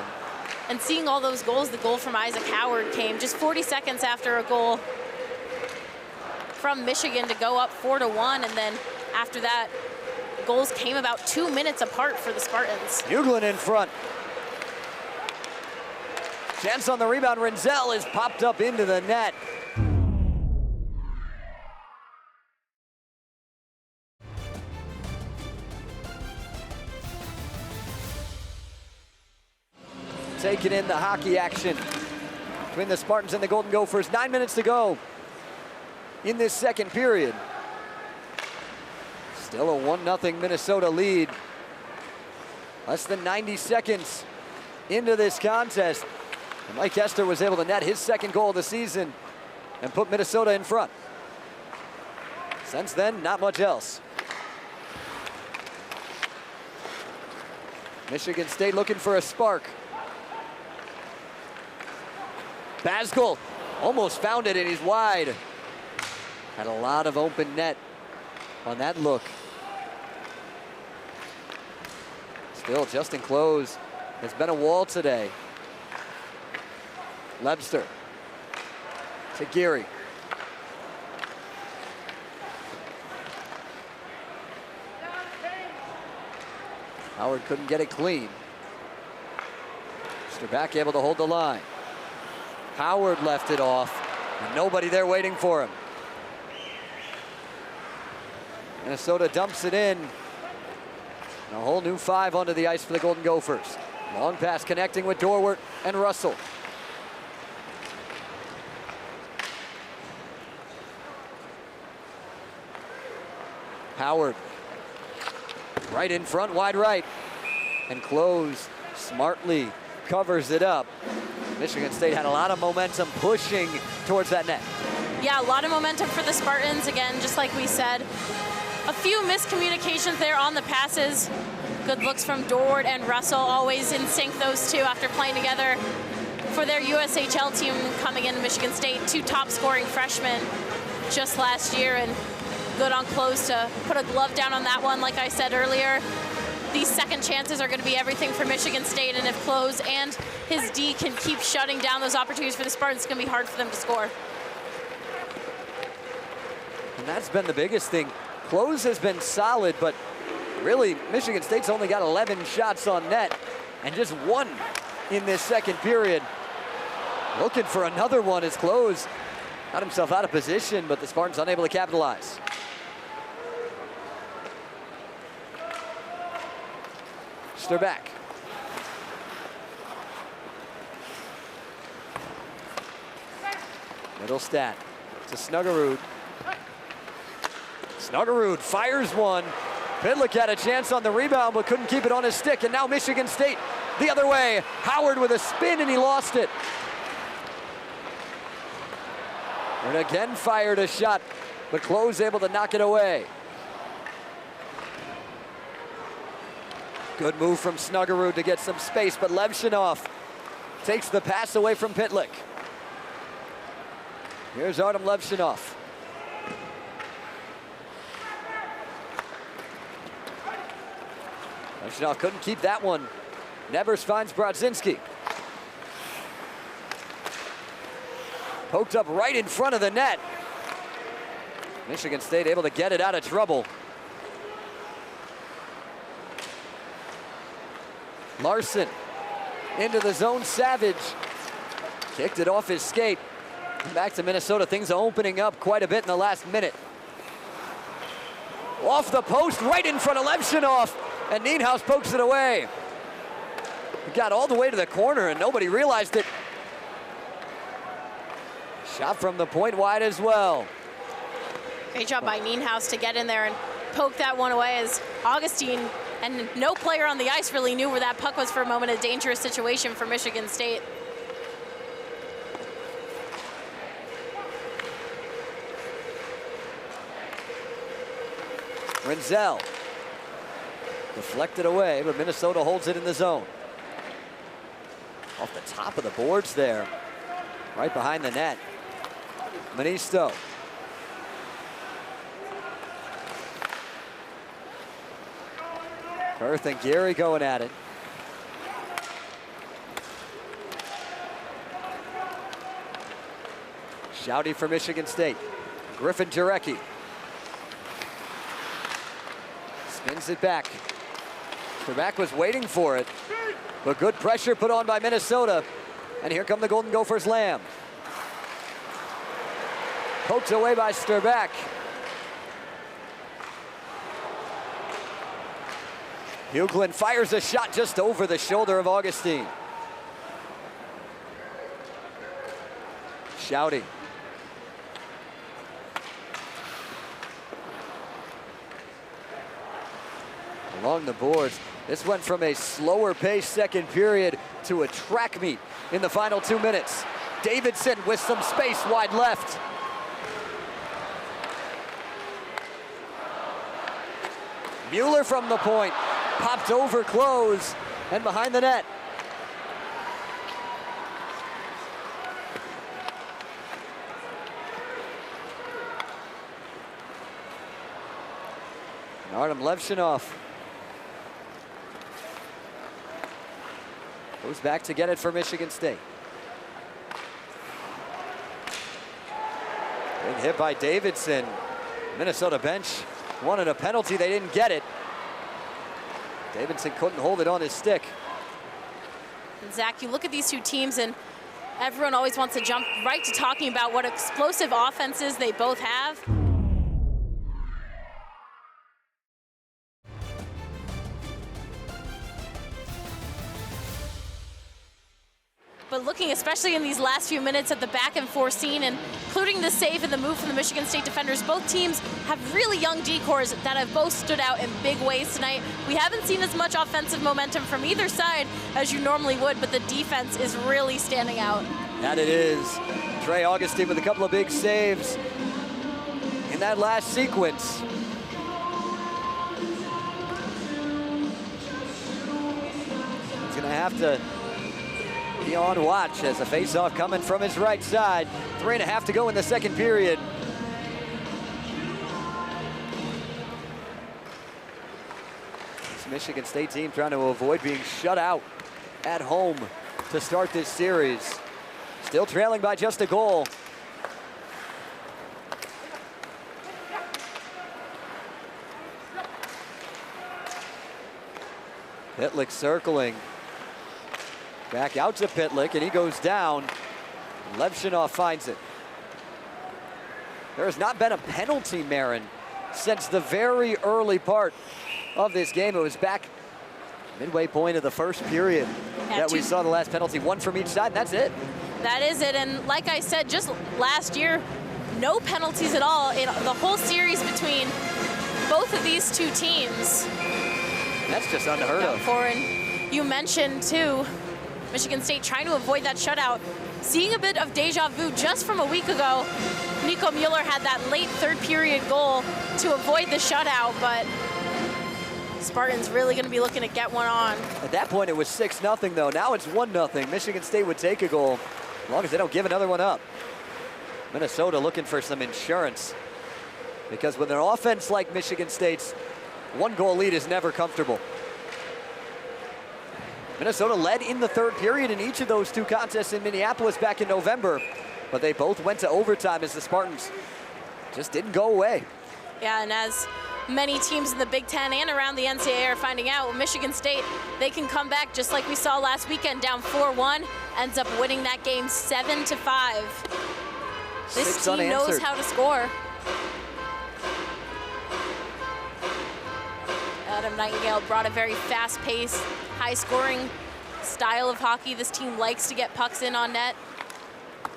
And seeing all those goals, the goal from Isaac Howard came just 40 seconds after a goal from Michigan to go up 4-1, and then after that, goals came about 2 minutes apart for the Spartans. Huglin in front. Chance on the rebound. Renzel is popped up into the net. Taking in the hockey action between the Spartans and the Golden Gophers. 9 minutes to go in this second period. Still a 1-0 Minnesota lead. Less than 90 seconds into this contest. And Mike Hester was able to net his second goal of the season and put Minnesota in front. Since then, not much else. Michigan State looking for a spark. Baskel almost found it, and he's wide. Had a lot of open net on that look. Still, Justin Close has been a wall today. Lebster to Geary. Howard couldn't get it clean. Mr. Back able to hold the line. Howard left it off, and nobody there waiting for him. Minnesota dumps it in. And a whole new 5 onto the ice for the Golden Gophers. Long pass connecting with Dorwart and Russell. Howard right in front, wide right. And Close smartly covers it up. Michigan State had a lot of momentum pushing towards that net. Yeah, a lot of momentum for the Spartans. Again, just like we said, a few miscommunications there on the passes. Good looks from Dorwart and Russell, always in sync, those two, after playing together for their USHL team coming into Michigan State. 2 top scoring freshmen just last year, and good on Close to put a glove down on that one. Like I said earlier, these second chances are going to be everything for Michigan State, and if Close and his D can keep shutting down those opportunities for the Spartans, it's going to be hard for them to score. And that's been the biggest thing. Close has been solid, but really Michigan State's only got 11 shots on net and just 1 in this second period. Looking for another one as Close got himself out of position, but the Spartans unable to capitalize. Sterback. Middlestat to Snuggerud. Snuggerud fires one. Pitlick had a chance on the rebound, but couldn't keep it on his stick. And now Michigan State the other way. Howard with a spin, and he lost it. And again fired a shot, but Close able to knock it away. Good move from Snuggerud to get some space, but Levshinov takes the pass away from Pitlick. Here's Artem Levshinov. Levshinov couldn't keep that one. Nevers finds Brodzinski. Poked up right in front of the net. Michigan State able to get it out of trouble. Larson into the zone. Savage kicked it off his skate. Back to Minnesota. Things are opening up quite a bit in the last minute. Off the post, right in front of Levshinov, and Nienhuis pokes it away. It got all the way to the corner and nobody realized it. Shot from the point wide as well. Great job by Nienhuis to get in there and poke that one away, as Augustine and no player on the ice really knew where that puck was for a moment. A dangerous situation for Michigan State. Renzel deflected away, but Minnesota holds it in the zone. Off the top of the boards there, right behind the net. Manisto. Perth and Gary going at it. Shouty for Michigan State. Griffin Jarecki. Spins it back. Trebek was waiting for it, but good pressure put on by Minnesota. And here come the Golden Gophers Lamb. Poked away by Sturback. Hughlin fires a shot just over the shoulder of Augustine. Shouty. Along the boards. This went from a slower pace second period to a track meet in the final 2 minutes. Davidson with some space wide left. Mueller from the point, popped over close and behind the net. And Artem Levshinov goes back to get it for Michigan State. Big hit by Davidson. Minnesota bench wanted a penalty, they didn't get it. Davidson couldn't hold it on his stick. And Zach, you look at these two teams and everyone always wants to jump right to talking about what explosive offenses they both have. But looking especially in these last few minutes at the back and forth scene, and including the save and the move from the Michigan State defenders, both teams have really young D-cores that have both stood out in big ways tonight. We haven't seen as much offensive momentum from either side as you normally would, but the defense is really standing out. That it is. Trey Augustine with a couple of big saves in that last sequence. He's gonna have to be on watch as a face-off coming from his right side. 3.5 to go in the second period. This Michigan State team trying to avoid being shut out at home to start this series. Still trailing by just a goal. Pitlick circling. Back out to Pitlick, and he goes down. Levshinov finds it. There has not been a penalty, Marin, since the very early part of this game. It was back midway point of the first period that we saw the last penalty. One from each side, and that's it. That is it, and like I said, just last year, no penalties at all in the whole series between both of these two teams. That's just unheard of. And you mentioned, too, Michigan State trying to avoid that shutout. Seeing a bit of deja vu just from a week ago. Nico Mueller had that late third period goal to avoid the shutout, but Spartans really going to be looking to get one on. At that point, it was 6-0, though. Now it's 1-0. Michigan State would take a goal as long as they don't give another one up. Minnesota looking for some insurance, because with an offense like Michigan State's, 1-goal lead is never comfortable. Minnesota led in the third period in each of those two contests in Minneapolis back in November, but they both went to overtime as the Spartans just didn't go away. Yeah, and as many teams in the Big Ten and around the NCAA are finding out, Michigan State, they can come back just like we saw last weekend, down 4-1, ends up winning that game 7-5. This team knows how to score. Adam Nightingale brought a very fast-paced, high-scoring style of hockey. This team likes to get pucks in on net.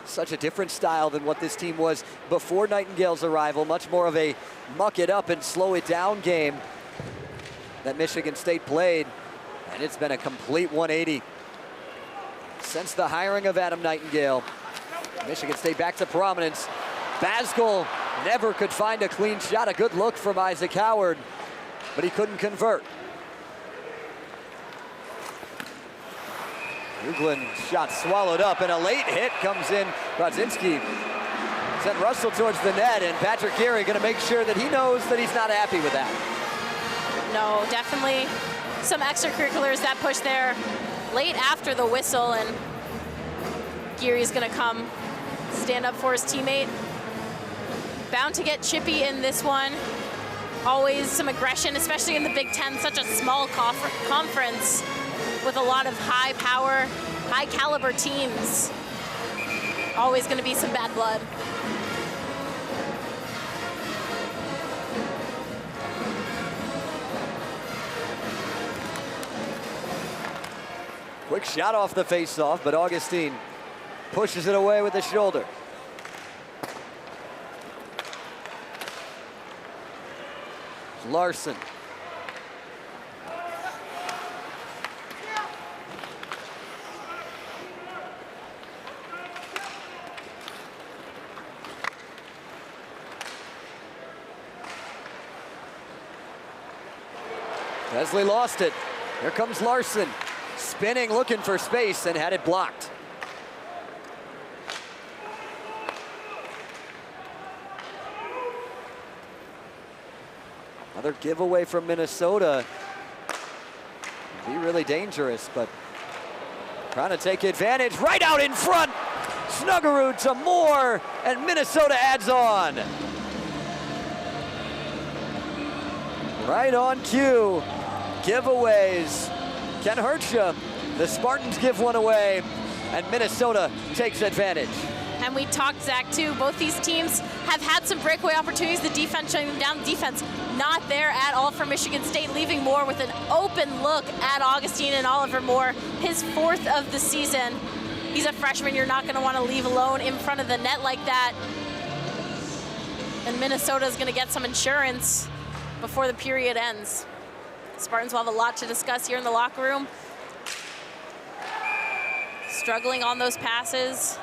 Such a different style than what this team was before Nightingale's arrival. Much more of a muck it up and slow it down game that Michigan State played. And it's been a complete 180 since the hiring of Adam Nightingale. Michigan State back to prominence. Basgall never could find a clean shot. A good look from Isaac Howard, but he couldn't convert. Hughlin shot swallowed up, and a late hit comes in. Brodzinski sent Russell towards the net, and Patrick Geary going to make sure that he knows that he's not happy with that. No, definitely some extracurriculars that push there late after the whistle, and Geary's gonna come stand up for his teammate. Bound to get chippy in this one. Always some aggression, especially in the Big Ten, such a small conference with a lot of high power, high caliber teams. Always gonna be some bad blood. Quick shot off the face-off, but Augustine pushes it away with the shoulder. Larson. Leslie lost it. Here comes Larson. Spinning, looking for space, and had it blocked. Another giveaway from Minnesota. Be really dangerous, but trying to take advantage. Right out in front. Snuggerud to Moore, and Minnesota adds on. Right on cue. Giveaways can hurt you. The Spartans give one away, and Minnesota takes advantage. And we talked, Zach, too. Both these teams have had some breakaway opportunities. The defense shutting them down. The defense not there at all for Michigan State, leaving Moore with an open look at Augustine, and Oliver Moore, his 4th of the season. He's a freshman. You're not going to want to leave alone in front of the net like that. And Minnesota's going to get some insurance before the period ends. Spartans will have a lot to discuss here in the locker room. Struggling on those passes.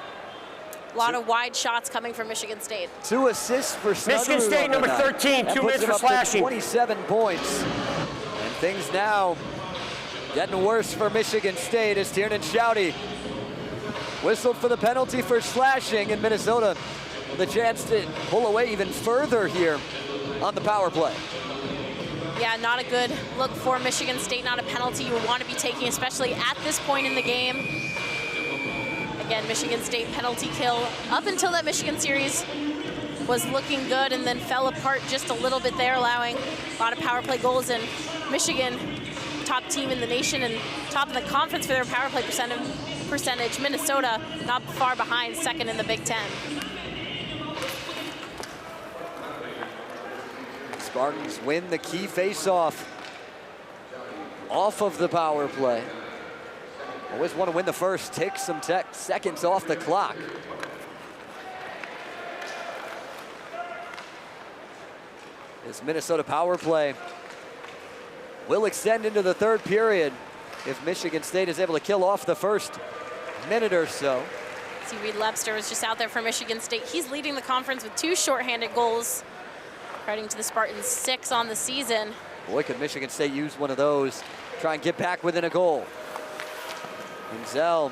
A lot of wide shots coming from Michigan State. 2 assists for Snuggerud. Michigan State, number 13, 2 minutes for slashing. 27 points. And things now getting worse for Michigan State as Tiernan Schaude whistled for the penalty for slashing, and Minnesota with a chance to pull away even further here on the power play. Yeah, not a good look for Michigan State, not a penalty you would want to be taking, especially at this point in the game. Again, Michigan State penalty kill up until that Michigan series was looking good, and then fell apart just a little bit there, allowing a lot of power play goals. And Michigan, top team in the nation and top of the conference for their power play percentage. Minnesota not far behind, 2nd in the Big Ten. Spartans win the key face-off off of the power play. Always want to win the first, take some seconds off the clock. This Minnesota power play will extend into the 3rd period if Michigan State is able to kill off the first minute or so. See, Reed Webster was just out there for Michigan State. He's leading the conference with 2 shorthanded goals, crediting to the Spartans 6 on the season. Boy, could Michigan State use one of those, try and get back within a goal. Menzel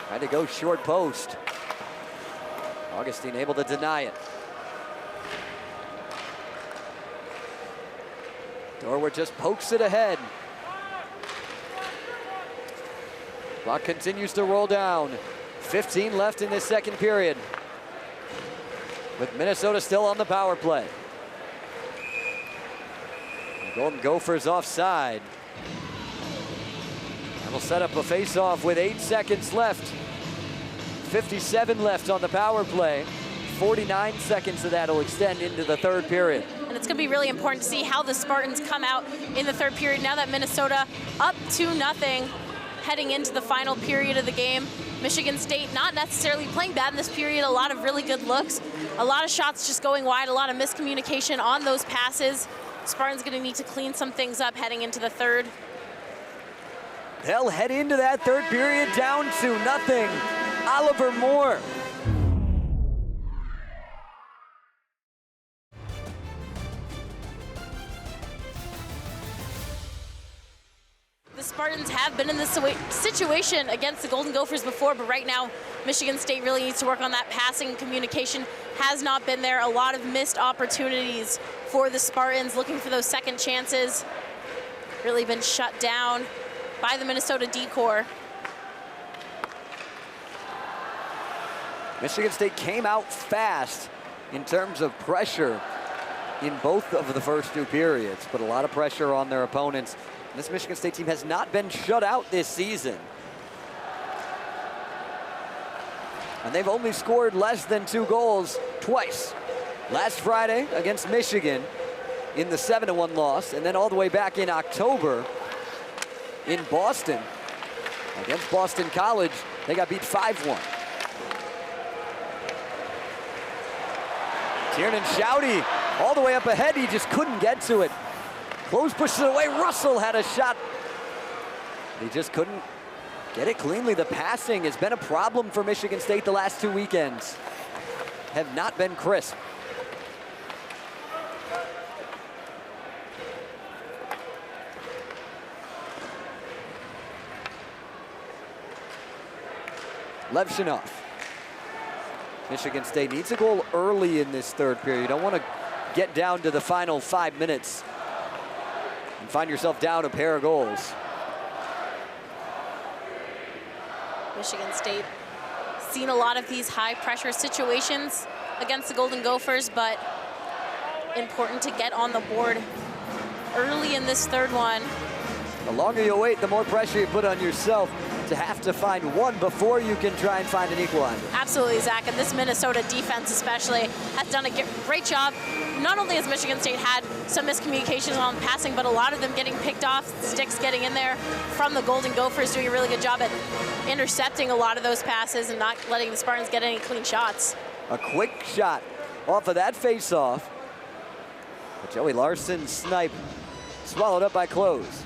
trying to go short post. Augustine able to deny it. Dorward just pokes it ahead. Clock continues to roll down. 15 left in this 2nd period, with Minnesota still on the power play. The Golden Gophers offside. That'll set up a face-off with 8 seconds left. 57 left on the power play. 49 seconds of that will extend into the 3rd period. And it's going to be really important to see how the Spartans come out in the 3rd period now that Minnesota up 2-0 heading into the final period of the game. Michigan State not necessarily playing bad in this period. A lot of really good looks. A lot of shots just going wide. A lot of miscommunication on those passes. Spartans going to need to clean some things up heading into the 3rd. They'll head into that 3rd period down to 0. Oliver Moore. The Spartans have been in this situation against the Golden Gophers before, but right now Michigan State really needs to work on that passing. Communication has not been there. A lot of missed opportunities for the Spartans, looking for those second chances. really been shut down by the Minnesota D-Corps. Michigan State came out fast in terms of pressure in both of the first two periods, but a lot of pressure on their opponents. This Michigan State team has not been shut out this season. And they've only scored less than 2 goals twice. Last Friday against Michigan in the 7-1 loss, and then all the way back in October in Boston against Boston College, they got beat 5-1. Tiernan Shouty all the way up ahead, he just couldn't get to it. Close pushes it away, Russell had a shot. He just couldn't get it cleanly. The passing has been a problem for Michigan State the last 2 weekends. Have not been crisp. Levshinov. Michigan State needs a goal early in this third period. You don't want to get down to the final 5 minutes and find yourself down a pair of goals. Michigan State seen a lot of these high pressure situations against the Golden Gophers, but important to get on the board early in this third one. The longer you wait, the more pressure you put on yourself to have to find one before you can try and find an equalizer. Absolutely, Zach, and this Minnesota defense especially has done a great job. Not only has Michigan State had some miscommunications on passing, but a lot of them getting picked off, sticks getting in there from the Golden Gophers, doing a really good job at intercepting a lot of those passes and not letting the Spartans get any clean shots. A quick shot off of that face-off. But Joey Larson's snipe swallowed up by Close.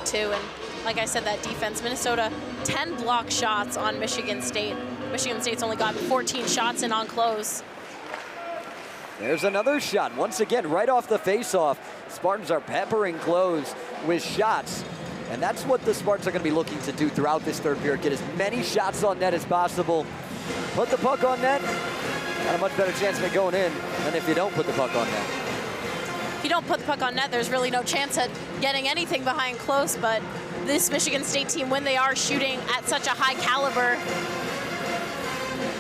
Too, and like I said, that defense, Minnesota 10 block shots on Michigan State. Michigan State's only gotten 14 shots in on Close. There's another shot, once again, right off the face-off. Spartans are peppering Close with shots, and that's what the Spartans are going to be looking to do throughout this third period. Get as many shots on net as possible. Put the puck on net, got a much better chance of it going in than if you don't put the puck on net. If you don't put the puck on net, there's really no chance at getting anything behind Close, but this Michigan State team, when they are shooting at such a high caliber,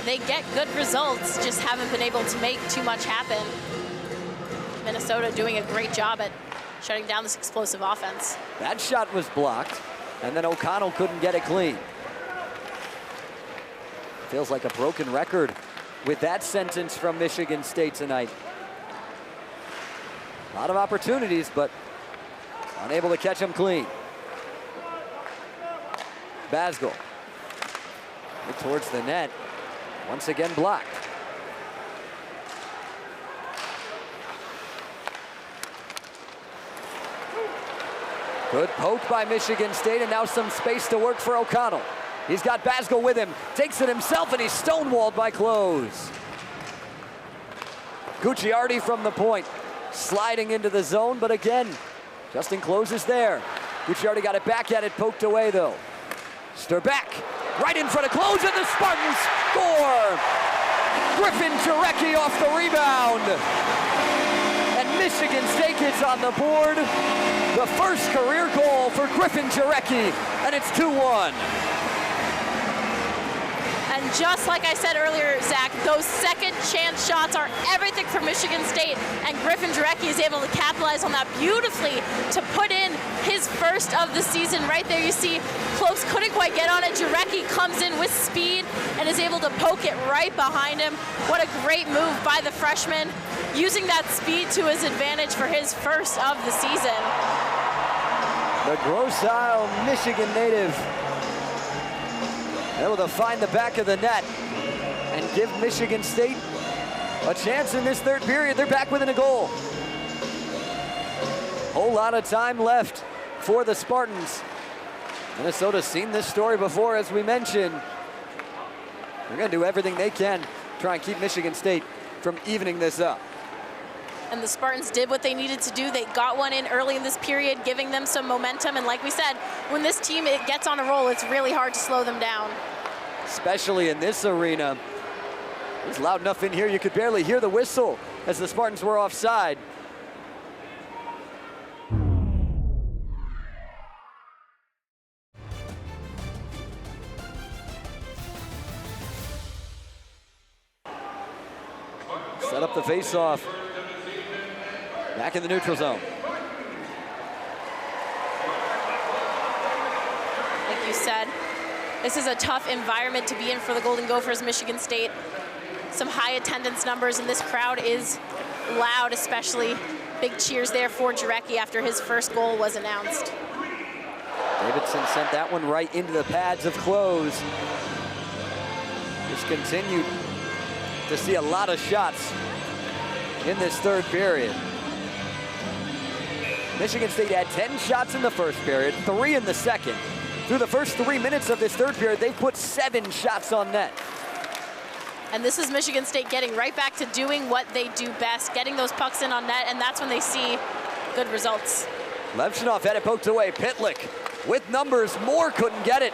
they get good results, just haven't been able to make too much happen. Minnesota doing a great job at shutting down this explosive offense. That shot was blocked, and then O'Connell couldn't get it clean. Feels like a broken record with that sentence from Michigan State tonight. A lot of opportunities, but unable to catch them clean. Basgall towards the net, once again blocked. Good poke by Michigan State, and now some space to work for O'Connell. He's got Basgall with him, takes it himself, and he's stonewalled by Close. Gucciardi from the point, sliding into the zone, but again, Justin Close is there. Gucciardi got it back at it, poked away though. Sturback, right in front of Close, and the Spartans score! Griffin Jarecki off the rebound. And Michigan State gets on the board. The first career goal for Griffin Jarecki, and it's 2-1. And just like I said earlier, Zach, those second chance shots are everything for Michigan State, and Griffin Jarecki is able to capitalize on that beautifully to put in his first of the season. Right there you see Close couldn't quite get on it. Jarecki comes in with speed and is able to poke it right behind him. What a great move by the freshman, using that speed to his advantage for his first of the season. The Grosse Isle, Michigan native, able to find the back of the net and give Michigan State a chance in this third period. They're back within a goal. Whole lot of time left for the Spartans. Minnesota's seen this story before, as we mentioned. They're going to do everything they can to try and keep Michigan State from evening this up. And the Spartans did what they needed to do. They got one in early in this period, giving them some momentum. And like we said, when this team gets on a roll, it's really hard to slow them down. Especially in this arena. It was loud enough in here you could barely hear the whistle as the Spartans were offside. Set up the face-off. Back in the neutral zone. Like you said, this is a tough environment to be in for the Golden Gophers. Michigan State, some high attendance numbers, and this crowd is loud, especially big cheers there for Jarecki after his first goal was announced. Davidson sent that one right into the pads of clothes. Just continued to see a lot of shots in this third period. Michigan State had 10 shots in the first period, 3 in the second. Through the first 3 minutes of this third period, they put 7 shots on net. And this is Michigan State getting right back to doing what they do best, getting those pucks in on net, and that's when they see good results. Levshunov had it poked away. Pitlick with numbers, Moore couldn't get it.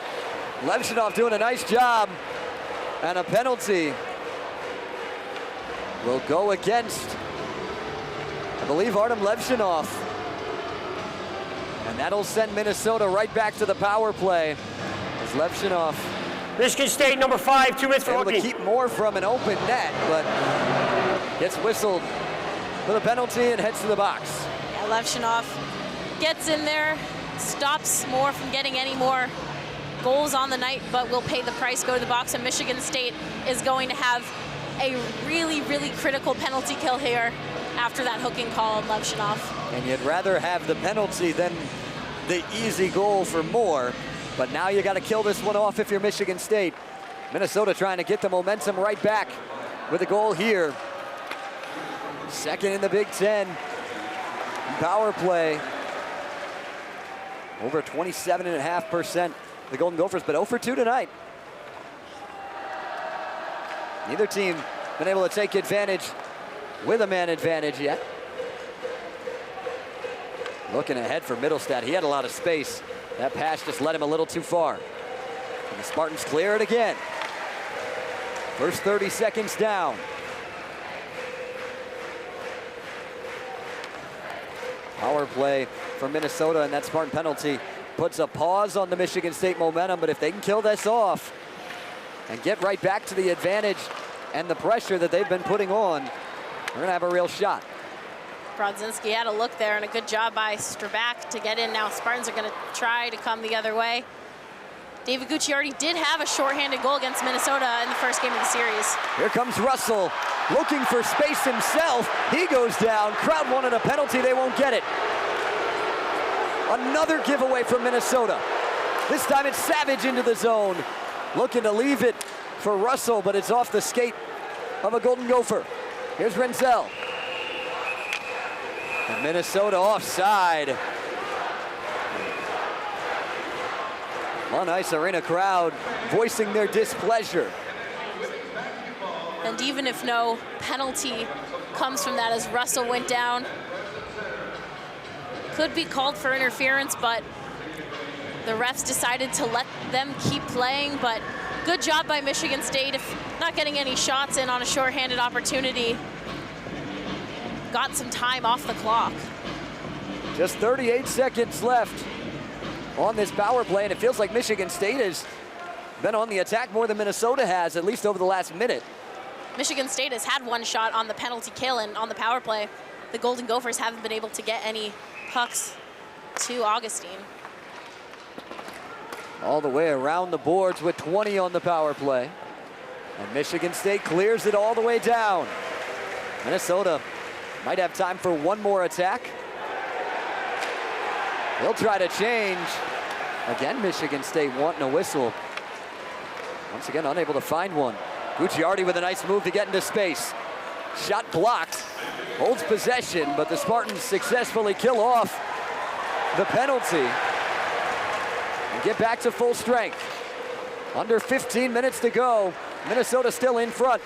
Levshunov doing a nice job, and a penalty will go against, I believe, Artem Levshunov. And that'll send Minnesota right back to the power play as Levshunov Michigan State, number 5, 2 minutes for able to hooking. keep Moore from an open net, but gets whistled for the penalty and heads to the box. Yeah, Levshunov gets in there, stops Moore from getting any more goals on the night, but will pay the price, go to the box, and Michigan State is going to have a really, really critical penalty kill here after that hooking call on Levshunov. And you'd rather have the penalty than the easy goal for Moore, but now you got to kill this one off if you're Michigan State. Minnesota trying to get the momentum right back with a goal here. Second in the Big Ten. Power play. Over 27.5%. The Golden Gophers, but 0 for 2 tonight. Neither team been able to take advantage with a man advantage yet. Looking ahead for Middlestad. He had a lot of space. That pass just led him a little too far. And the Spartans clear it again. First 30 seconds down. Power play for Minnesota, and that Spartan penalty puts a pause on the Michigan State momentum, but if they can kill this off and get right back to the advantage and the pressure that they've been putting on, we're gonna have a real shot. Brodzinski had a look there, and a good job by Strabak to get in. Now Spartans are gonna try to come the other way. David Gucciardi did have a shorthanded goal against Minnesota in the first game of the series. Here comes Russell, looking for space himself. He goes down. Crowd wanted a penalty, they won't get it. Another giveaway from Minnesota. This time it's Savage into the zone. Looking to leave it for Russell, but it's off the skate of a Golden Gopher. Here's Renzel. And Minnesota offside. One nice arena crowd voicing their displeasure. And even if no penalty comes from that, as Russell went down, could be called for interference, but the refs decided to let them keep playing. But good job by Michigan State, if not getting any shots in on a shorthanded opportunity. Got some time off the clock. Just 38 seconds left on this power play, and it feels like Michigan State has been on the attack more than Minnesota has, at least over the last minute. Michigan State has had one shot on the penalty kill, and on the power play, the Golden Gophers haven't been able to get any pucks to Augustine. All the way around the boards with 20 on the power play. And Michigan State clears it all the way down. Minnesota might have time for one more attack. They'll try to change. Again, Michigan State wanting a whistle. Once again, unable to find one. Gucciardi with a nice move to get into space. Shot blocked, holds possession, but the Spartans successfully kill off the penalty and get back to full strength. Under 15 minutes to go. Minnesota still in front.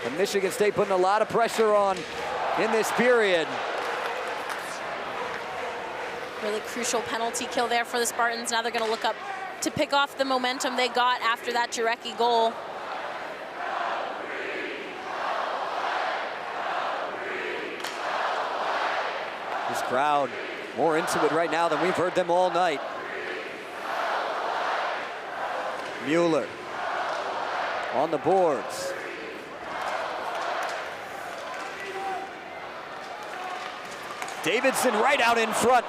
And Michigan State putting a lot of pressure on in this period. Really crucial penalty kill there for the Spartans. Now they're going to look up to pick off the momentum they got after that Jarecki goal. This crowd more into it right now than we've heard them all night. Mueller on the boards. Davidson right out in front,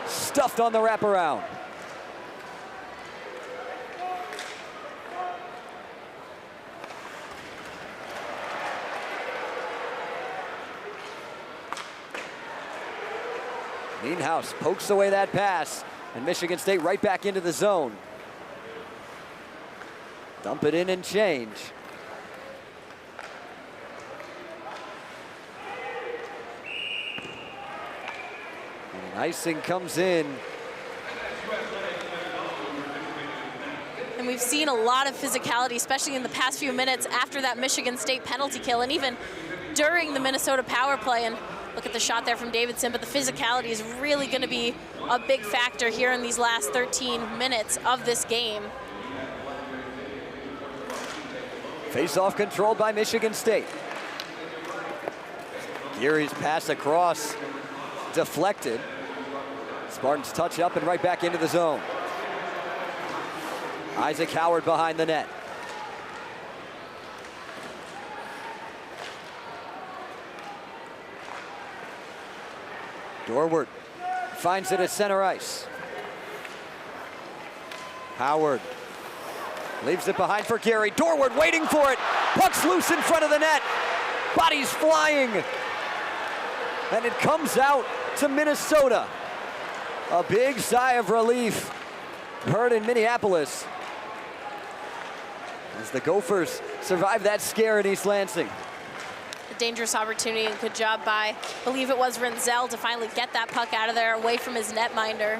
stuffed on the wraparound. Nienhuis pokes away that pass, and Michigan State right back into the zone. Dump it in and change. And icing comes in. And we've seen a lot of physicality, especially in the past few minutes after that Michigan State penalty kill, and even during the Minnesota power play. And look at the shot there from Davidson, but the physicality is really going to be a big factor here in these last 13 minutes of this game. Face-off controlled by Michigan State. Geary's pass across, deflected. Spartans touch up and right back into the zone. Isaac Howard behind the net. Dorward finds it at center ice. Howard leaves it behind for Geary. Dorward waiting for it. Puck's loose in front of the net. Bodies flying. And it comes out to Minnesota. A big sigh of relief heard in Minneapolis as the Gophers survive that scare in East Lansing. A dangerous opportunity, and good job by, I believe it was Renzel, to finally get that puck out of there away from his netminder.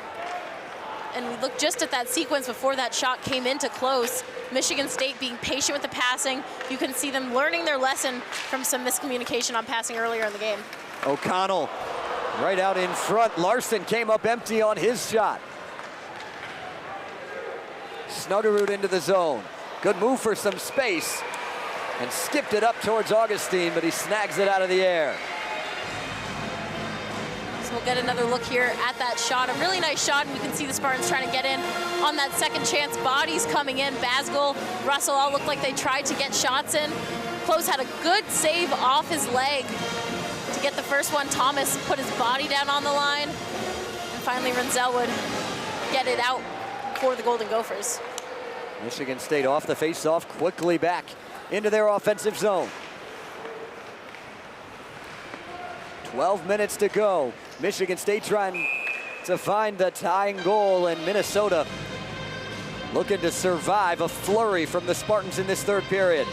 And we look just at that sequence before that shot came into close. Michigan State being patient with the passing. You can see them learning their lesson from some miscommunication on passing earlier in the game. O'Connell right out in front. Larson came up empty on his shot. Snuggerud into the zone. Good move for some space. And skipped it up towards Augustine, but he snags it out of the air. So we'll get another look here at that shot. A really nice shot, and you can see the Spartans trying to get in on that second chance. Bodies coming in. Basgall, Russell all looked like they tried to get shots in. Close had a good save off his leg to get the first one. Thomas put his body down on the line. And finally, Renzel would get it out for the Golden Gophers. Michigan State off the face-off, quickly back into their offensive zone. 12 minutes to go. Michigan State trying to find the tying goal, and Minnesota looking to survive a flurry from the Spartans in this third period.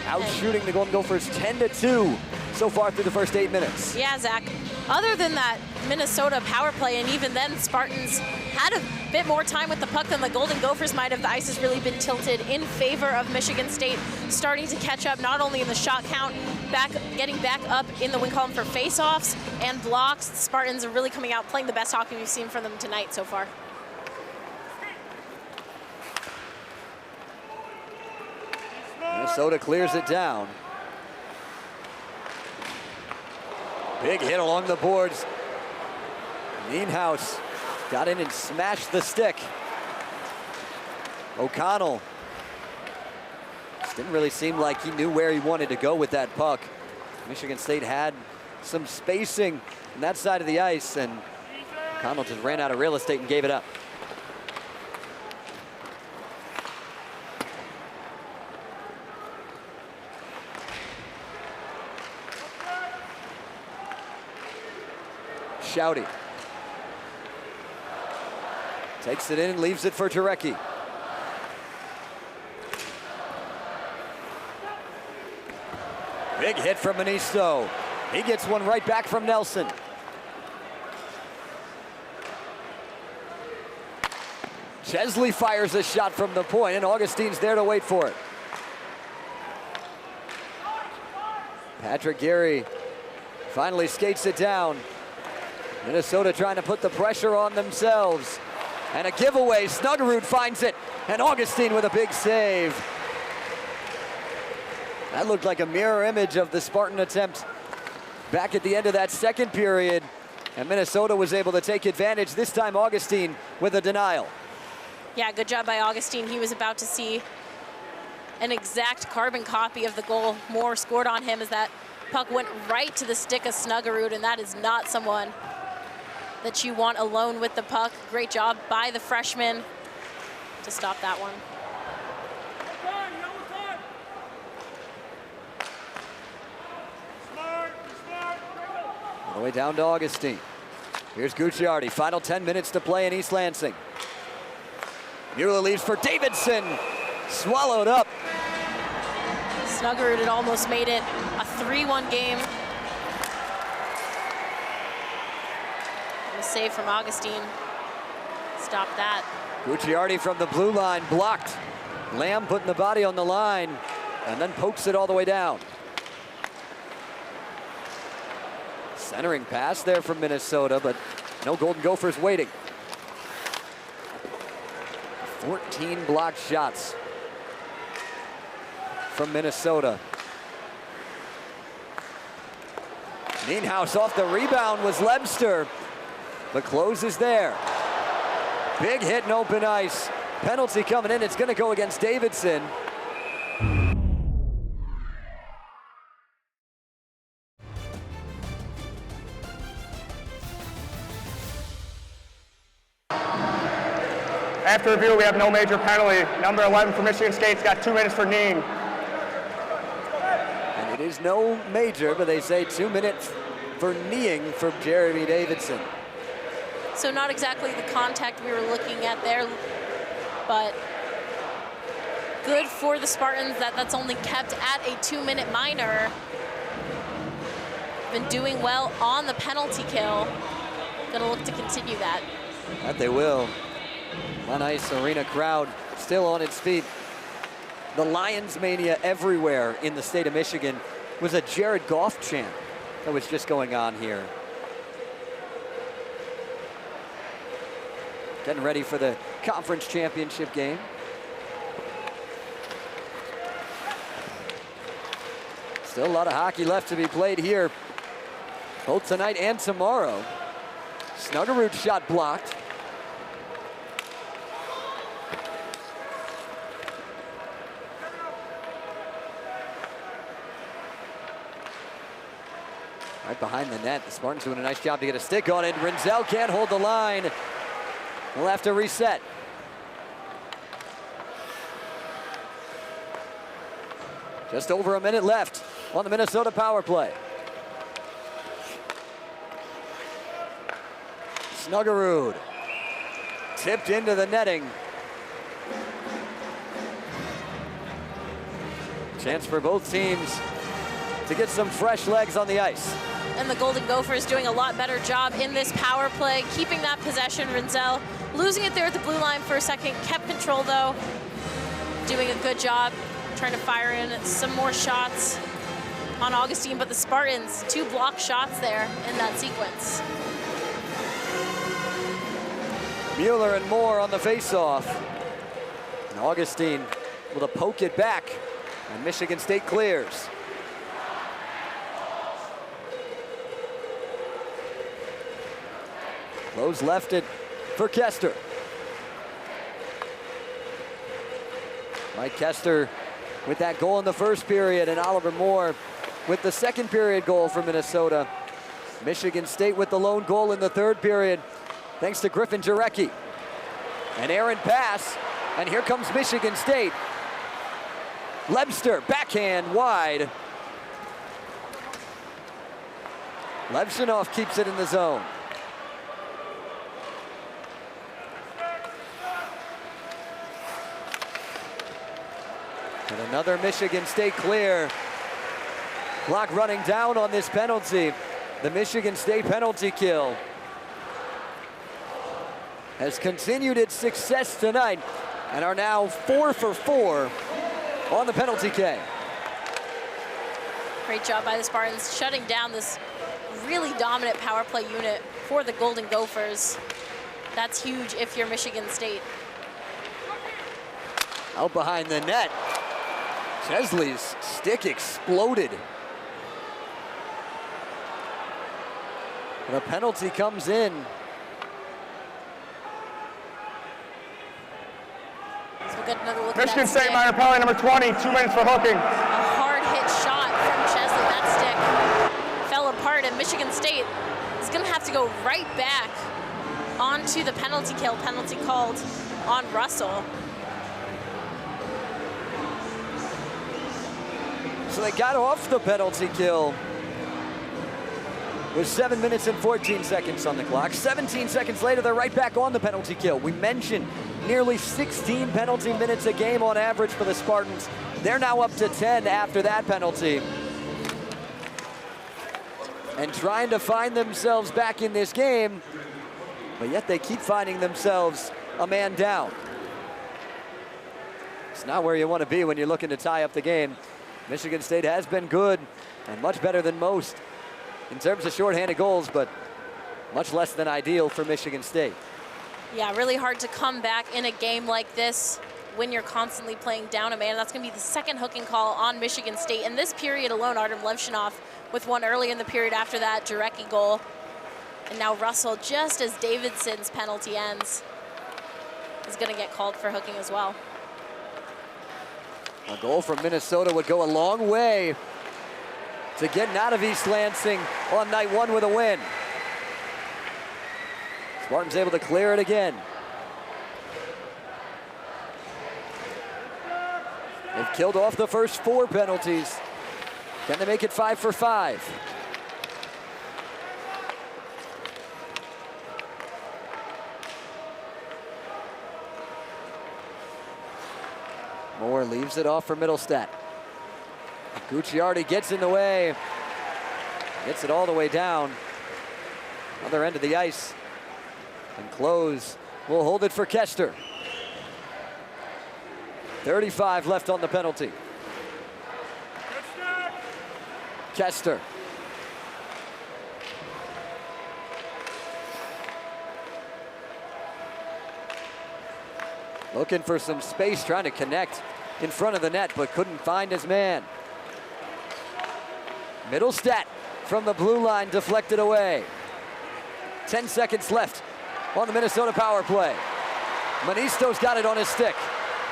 Out shooting the Golden Gophers 10-2 so far through the first 8 minutes. Yeah, Zach. Other than that Minnesota power play, and even then Spartans had a bit more time with the puck than the Golden Gophers might have. The ice has really been tilted in favor of Michigan State, starting to catch up not only in the shot count, getting back up in the win column for face-offs and blocks. The Spartans are really coming out playing the best hockey we've seen from them tonight so far. Minnesota clears it down. Big hit along the boards. Nienhuis got in and smashed the stick. O'Connell just didn't really seem like he knew where he wanted to go with that puck. Michigan State had some spacing on that side of the ice, and O'Connell just ran out of real estate and gave it up. Shouty takes it in and leaves it for Jarecki. Big hit from Manisto. He gets one right back from Nelson. Chesley fires a shot from the point, and Augustine's there to wait for it. Patrick Geary Finally skates it down. Minnesota trying to put the pressure on themselves. And a giveaway, Snuggerud finds it, and Augustine with a big save. That looked like a mirror image of the Spartan attempt back at the end of that second period, and Minnesota was able to take advantage. This time Augustine with a denial. Yeah, good job by Augustine. He was about to see an exact carbon copy of the goal Moore scored on him as that puck went right to the stick of Snuggerud, and that is not someone that you want alone with the puck. Great job by the freshman to stop that one. All the way down to Augustine. Here's Gucciardi, final 10 minutes to play in East Lansing. Mueller leaves for Davidson, swallowed up. Snuggerud had almost made it a 3-1 game. A save from Augustine. Stop that. Gucciardi from the blue line, blocked. Lamb putting the body on the line, and then pokes it all the way down. Centering pass there from Minnesota, but no Golden Gophers waiting. 14 blocked shots from Minnesota. Nienhuis off the rebound was Lebster, but closes there. Big hit in open ice. Penalty coming in. It's going to go against Davidson. After review, we have no major penalty. Number 11 for Michigan State's got 2 minutes for kneeing. And it is no major, but they say 2 minutes for kneeing from Jeremy Davidson. So not exactly the contact we were looking at there, but good for the Spartans that that's only kept at a 2-minute minor. Been doing well on the penalty kill. Gonna look to continue that. That they will. On ice, arena crowd still on its feet. The Lions mania everywhere in the state of Michigan was a Jared Goff chant that was just going on here. Getting ready for the conference championship game. Still a lot of hockey left to be played here, both tonight and tomorrow. Snuggerud shot blocked. Right behind the net, the Spartans doing a nice job to get a stick on it. Rinzel can't hold the line. They'll have to reset. Just over a minute left on the Minnesota power play. Snuggerud tipped into the netting. Chance for both teams to get some fresh legs on the ice. And the Golden Gophers doing a lot better job in this power play, keeping that possession. Rinzel losing it there at the blue line for a second, kept control though, doing a good job trying to fire in some more shots on Augustine, but the Spartans, 2 block shots there in that sequence. Mueller and Moore on the faceoff. And Augustine will poke it back, and Michigan State clears. Lowe's left it for Kester. Mike Kester with that goal in the first period, and Oliver Moore with the second period goal for Minnesota. Michigan State with the lone goal in the third period, thanks to Griffin Jarecki. An errant pass, and here comes Michigan State. Lebster, backhand wide. Levshunov keeps it in the zone. And another Michigan State clear. Clock running down on this penalty. The Michigan State penalty kill has continued its success tonight and are now 4 for 4 on the penalty K. Great job by the Spartans shutting down this really dominant power play unit for the Golden Gophers. That's huge if you're Michigan State. Out behind the net. Chesley's stick exploded. The penalty comes in. So we'll get another look Michigan at that State stick. minor penalty number 20, 2 minutes for hooking. A hard hit shot from Chesley. That stick fell apart, and Michigan State is going to have to go right back onto the penalty kill. Penalty called on Russell. So they got off the penalty kill with 7 minutes and 14 seconds on the clock. 17 seconds later, they're right back on the penalty kill. We mentioned nearly 16 penalty minutes a game on average for the Spartans. They're now up to 10 after that penalty. And trying to find themselves back in this game, but yet they keep finding themselves a man down. It's not where you want to be when you're looking to tie up the game. Michigan State has been good and much better than most in terms of shorthanded goals, but much less than ideal for Michigan State. Yeah, really hard to come back in a game like this when you're constantly playing down a man. That's going to be the second hooking call on Michigan State. In this period alone, Artem Levshinov with one early in the period after that Jarecki goal. And now Russell, just as Davidson's penalty ends, is going to get called for hooking as well. A goal from Minnesota would go a long way to getting out of East Lansing on night one with a win. Spartans able to clear it again. They've killed off the first 4 penalties. Can they make it 5 for 5? Moore leaves it off for Middlestat. Gucciardi gets in the way. Gets it all the way down. Other end of the ice. And Close will hold it for Kester. 35 left on the penalty. Kester. Looking for some space, trying to connect in front of the net, but couldn't find his man. Middlestat from the blue line deflected away. 10 seconds left on the Minnesota power play. Manisto's got it on his stick.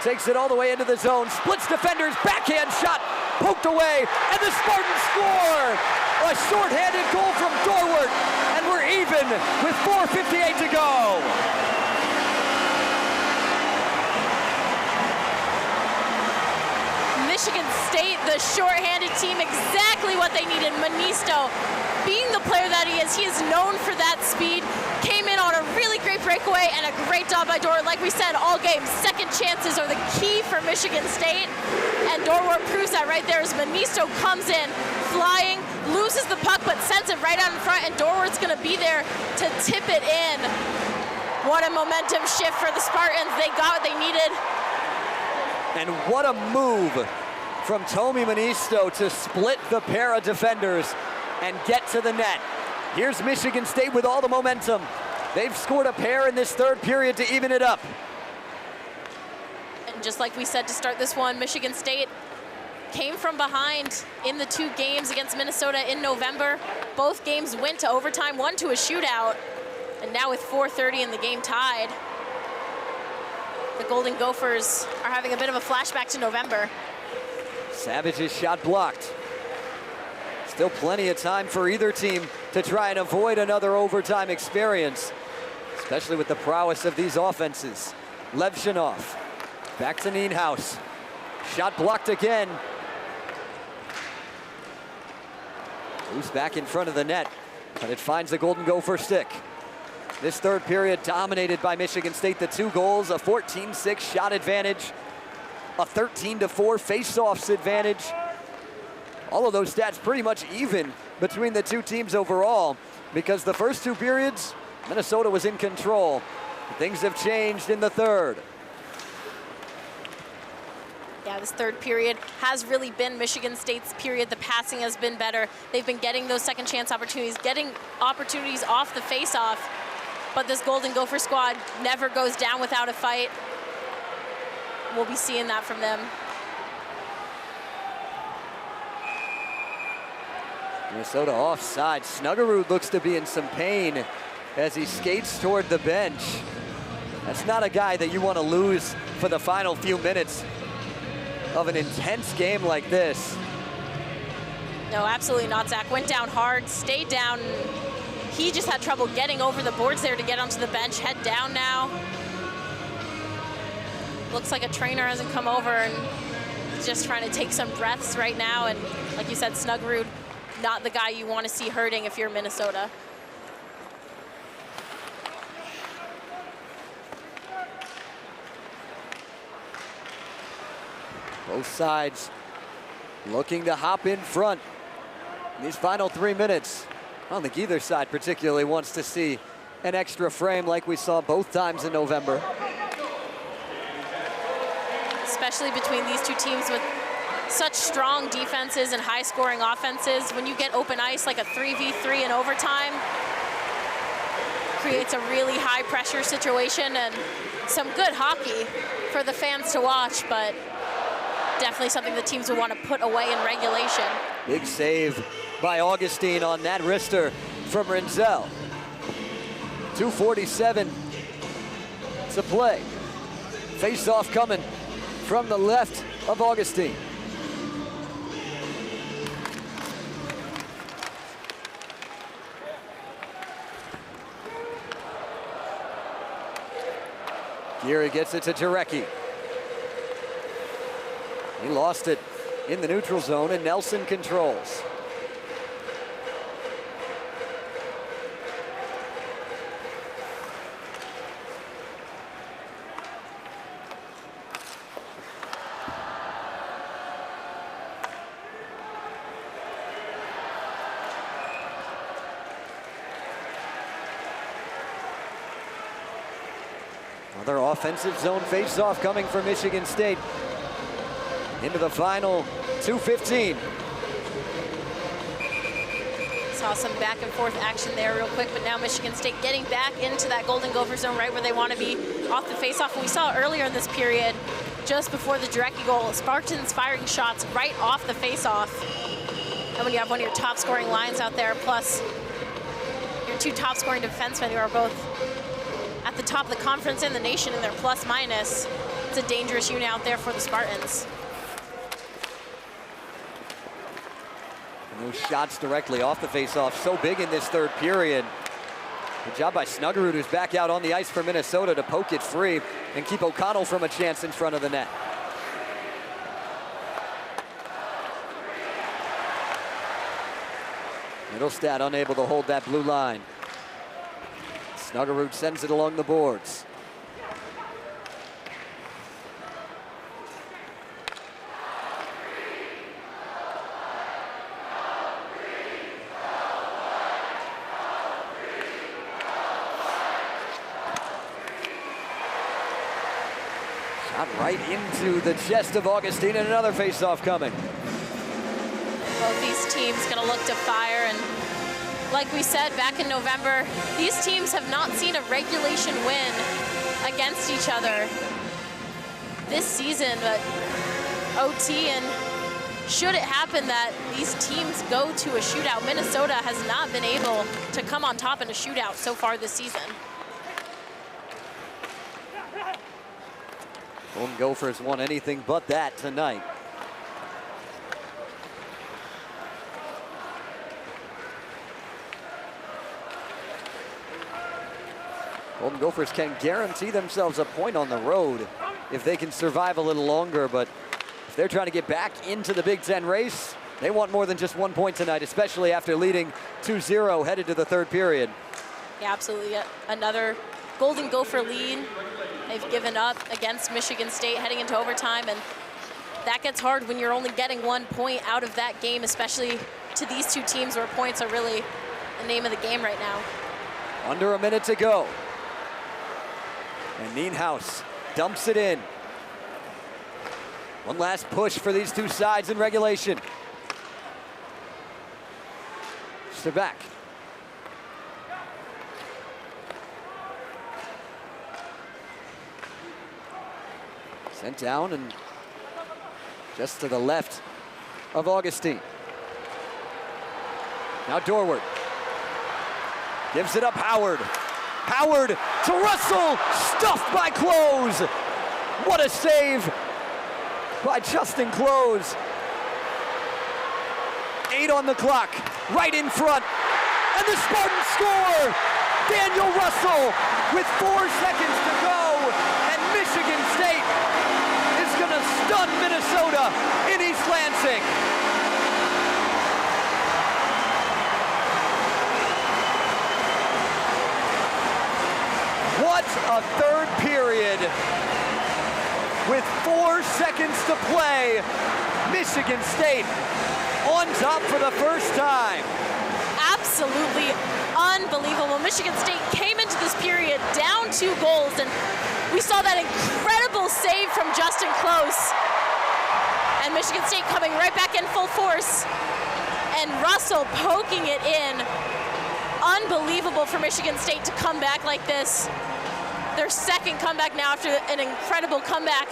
Takes it all the way into the zone, splits defenders, backhand shot, poked away, and the Spartans score! A shorthanded goal from Dorwart, and we're even with 4:58 to go. Michigan State, the shorthanded team, exactly what they needed. Manisto, being the player that he is known for that speed, came in on a really great breakaway and a great job by Dorwart. Like we said, all games, second chances are the key for Michigan State, and Dorwart proves that right there as Manisto comes in, flying, loses the puck, but sends it right out in front, and Dorwart's gonna be there to tip it in. What a momentum shift for the Spartans. They got what they needed. And what a move from Tommy Manisto to split the pair of defenders and get to the net. Here's Michigan State with all the momentum. They've scored a pair in this third period to even it up. And just like we said to start this one, Michigan State came from behind in the 2 games against Minnesota in November. Both games went to overtime, one to a shootout. And now with 4:30 in the game tied, the Golden Gophers are having a bit of a flashback to November. Savage's shot blocked. Still plenty of time for either team to try and avoid another overtime experience, especially with the prowess of these offenses. Levshinov, back to Nienhuis. Shot blocked again. Loose back in front of the net, but it finds the Golden Gopher stick. This third period dominated by Michigan State. The 2 goals, a 14-6 shot advantage, a 13-4 face-offs advantage. All of those stats pretty much even between the 2 teams overall, because the first 2 periods, Minnesota was in control. Things have changed in the third. Yeah, this third period has really been Michigan State's period. The passing has been better. They've been getting those second chance opportunities, getting opportunities off the face-off. But this Golden Gopher squad never goes down without a fight. We'll be seeing that from them. Minnesota offside. Snuggerud looks to be in some pain as he skates toward the bench. That's not a guy that you want to lose for the final few minutes of an intense game like this. No, absolutely not, Zach. Went down hard, stayed down. He just had trouble getting over the boards there to get onto the bench. Head down now. Looks like a trainer hasn't come over and is just trying to take some breaths right now. And like you said, Snuggerud, not the guy you want to see hurting if you're Minnesota. Both sides looking to hop in front in these final 3 minutes. I don't think either side particularly wants to see an extra frame like we saw both times in November. Especially between these two teams with such strong defenses and high-scoring offenses. When you get open ice like a 3v3 in overtime, creates a really high-pressure situation and some good hockey for the fans to watch, but definitely something the teams will want to put away in regulation. Big save by Augustine on that wrister from Rinzel. 2:47 to play. Face-off coming from the left of Augustine. Geary gets it to Jarecki. He lost it in the neutral zone, and Nelson controls. Another offensive zone face-off coming from Michigan State. Into the final 2:15. Saw some back and forth action there real quick, but now Michigan State getting back into that Golden Gopher zone right where they want to be off the face-off. And we saw earlier in this period, just before the Jarecki goal, Spartans firing shots right off the face-off. And when you have one of your top scoring lines out there, plus your two top scoring defensemen who are both at the top of the conference and the nation in their plus minus, it's a dangerous unit out there for the Spartans. Those shots directly off the face-off, so big in this third period. Good job by Snuggerud, who's back out on the ice for Minnesota to poke it free and keep O'Connell from a chance in front of the net. Middlestad unable to hold that blue line. Snuggerud sends it along the boards. Shot right into the chest of Augustine, and another face-off coming. Both these teams gonna look to fire, and like we said back in November, these teams have not seen a regulation win against each other this season, but OT, and should it happen that these teams go to a shootout, Minnesota has not been able to come on top in a shootout so far this season. Golden Gophers won anything but that tonight. Golden Gophers can guarantee themselves a point on the road if they can survive a little longer, but if they're trying to get back into the Big Ten race, they want more than just 1 point tonight, especially after leading 2-0 headed to the third period. Yeah, absolutely. Another Golden Gopher lead they've given up against Michigan State heading into overtime, and that gets hard when you're only getting 1 point out of that game, especially to these two teams where points are really the name of the game right now. Under a minute to go. And Nienhuis dumps it in. One last push for these two sides in regulation. They're back. Sent down and just to the left of Augustine. Now Dorward. Gives it up Howard. Howard to Russell, stuffed by Close. What a save by Justin Close. 8 on the clock, right in front, and the Spartans score! Daniel Russell with 4 seconds to go, and Michigan State is gonna stun Minnesota in East Lansing. What a third period. With 4 seconds to play, Michigan State on top for the first time. Absolutely unbelievable. Michigan State came into this period down 2 goals, and we saw that incredible save from Justin Close. And Michigan State coming right back in full force, and Russell poking it in. Unbelievable for Michigan State to come back like this. Their second comeback now after an incredible comeback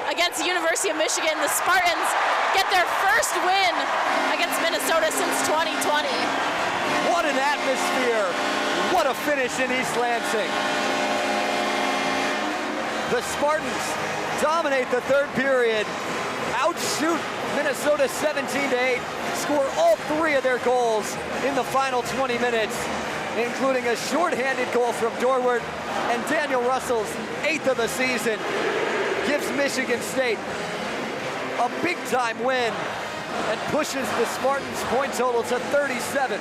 against the University of Michigan. The Spartans get their first win against Minnesota since 2020. What an atmosphere. What a finish in East Lansing. The Spartans dominate the third period, outshoot Minnesota 17-8, score all 3 of their goals in the final 20 minutes, including a shorthanded goal from Dorward, and Daniel Russell's 8th of the season gives Michigan State a big-time win and pushes the Spartans' point total to 37.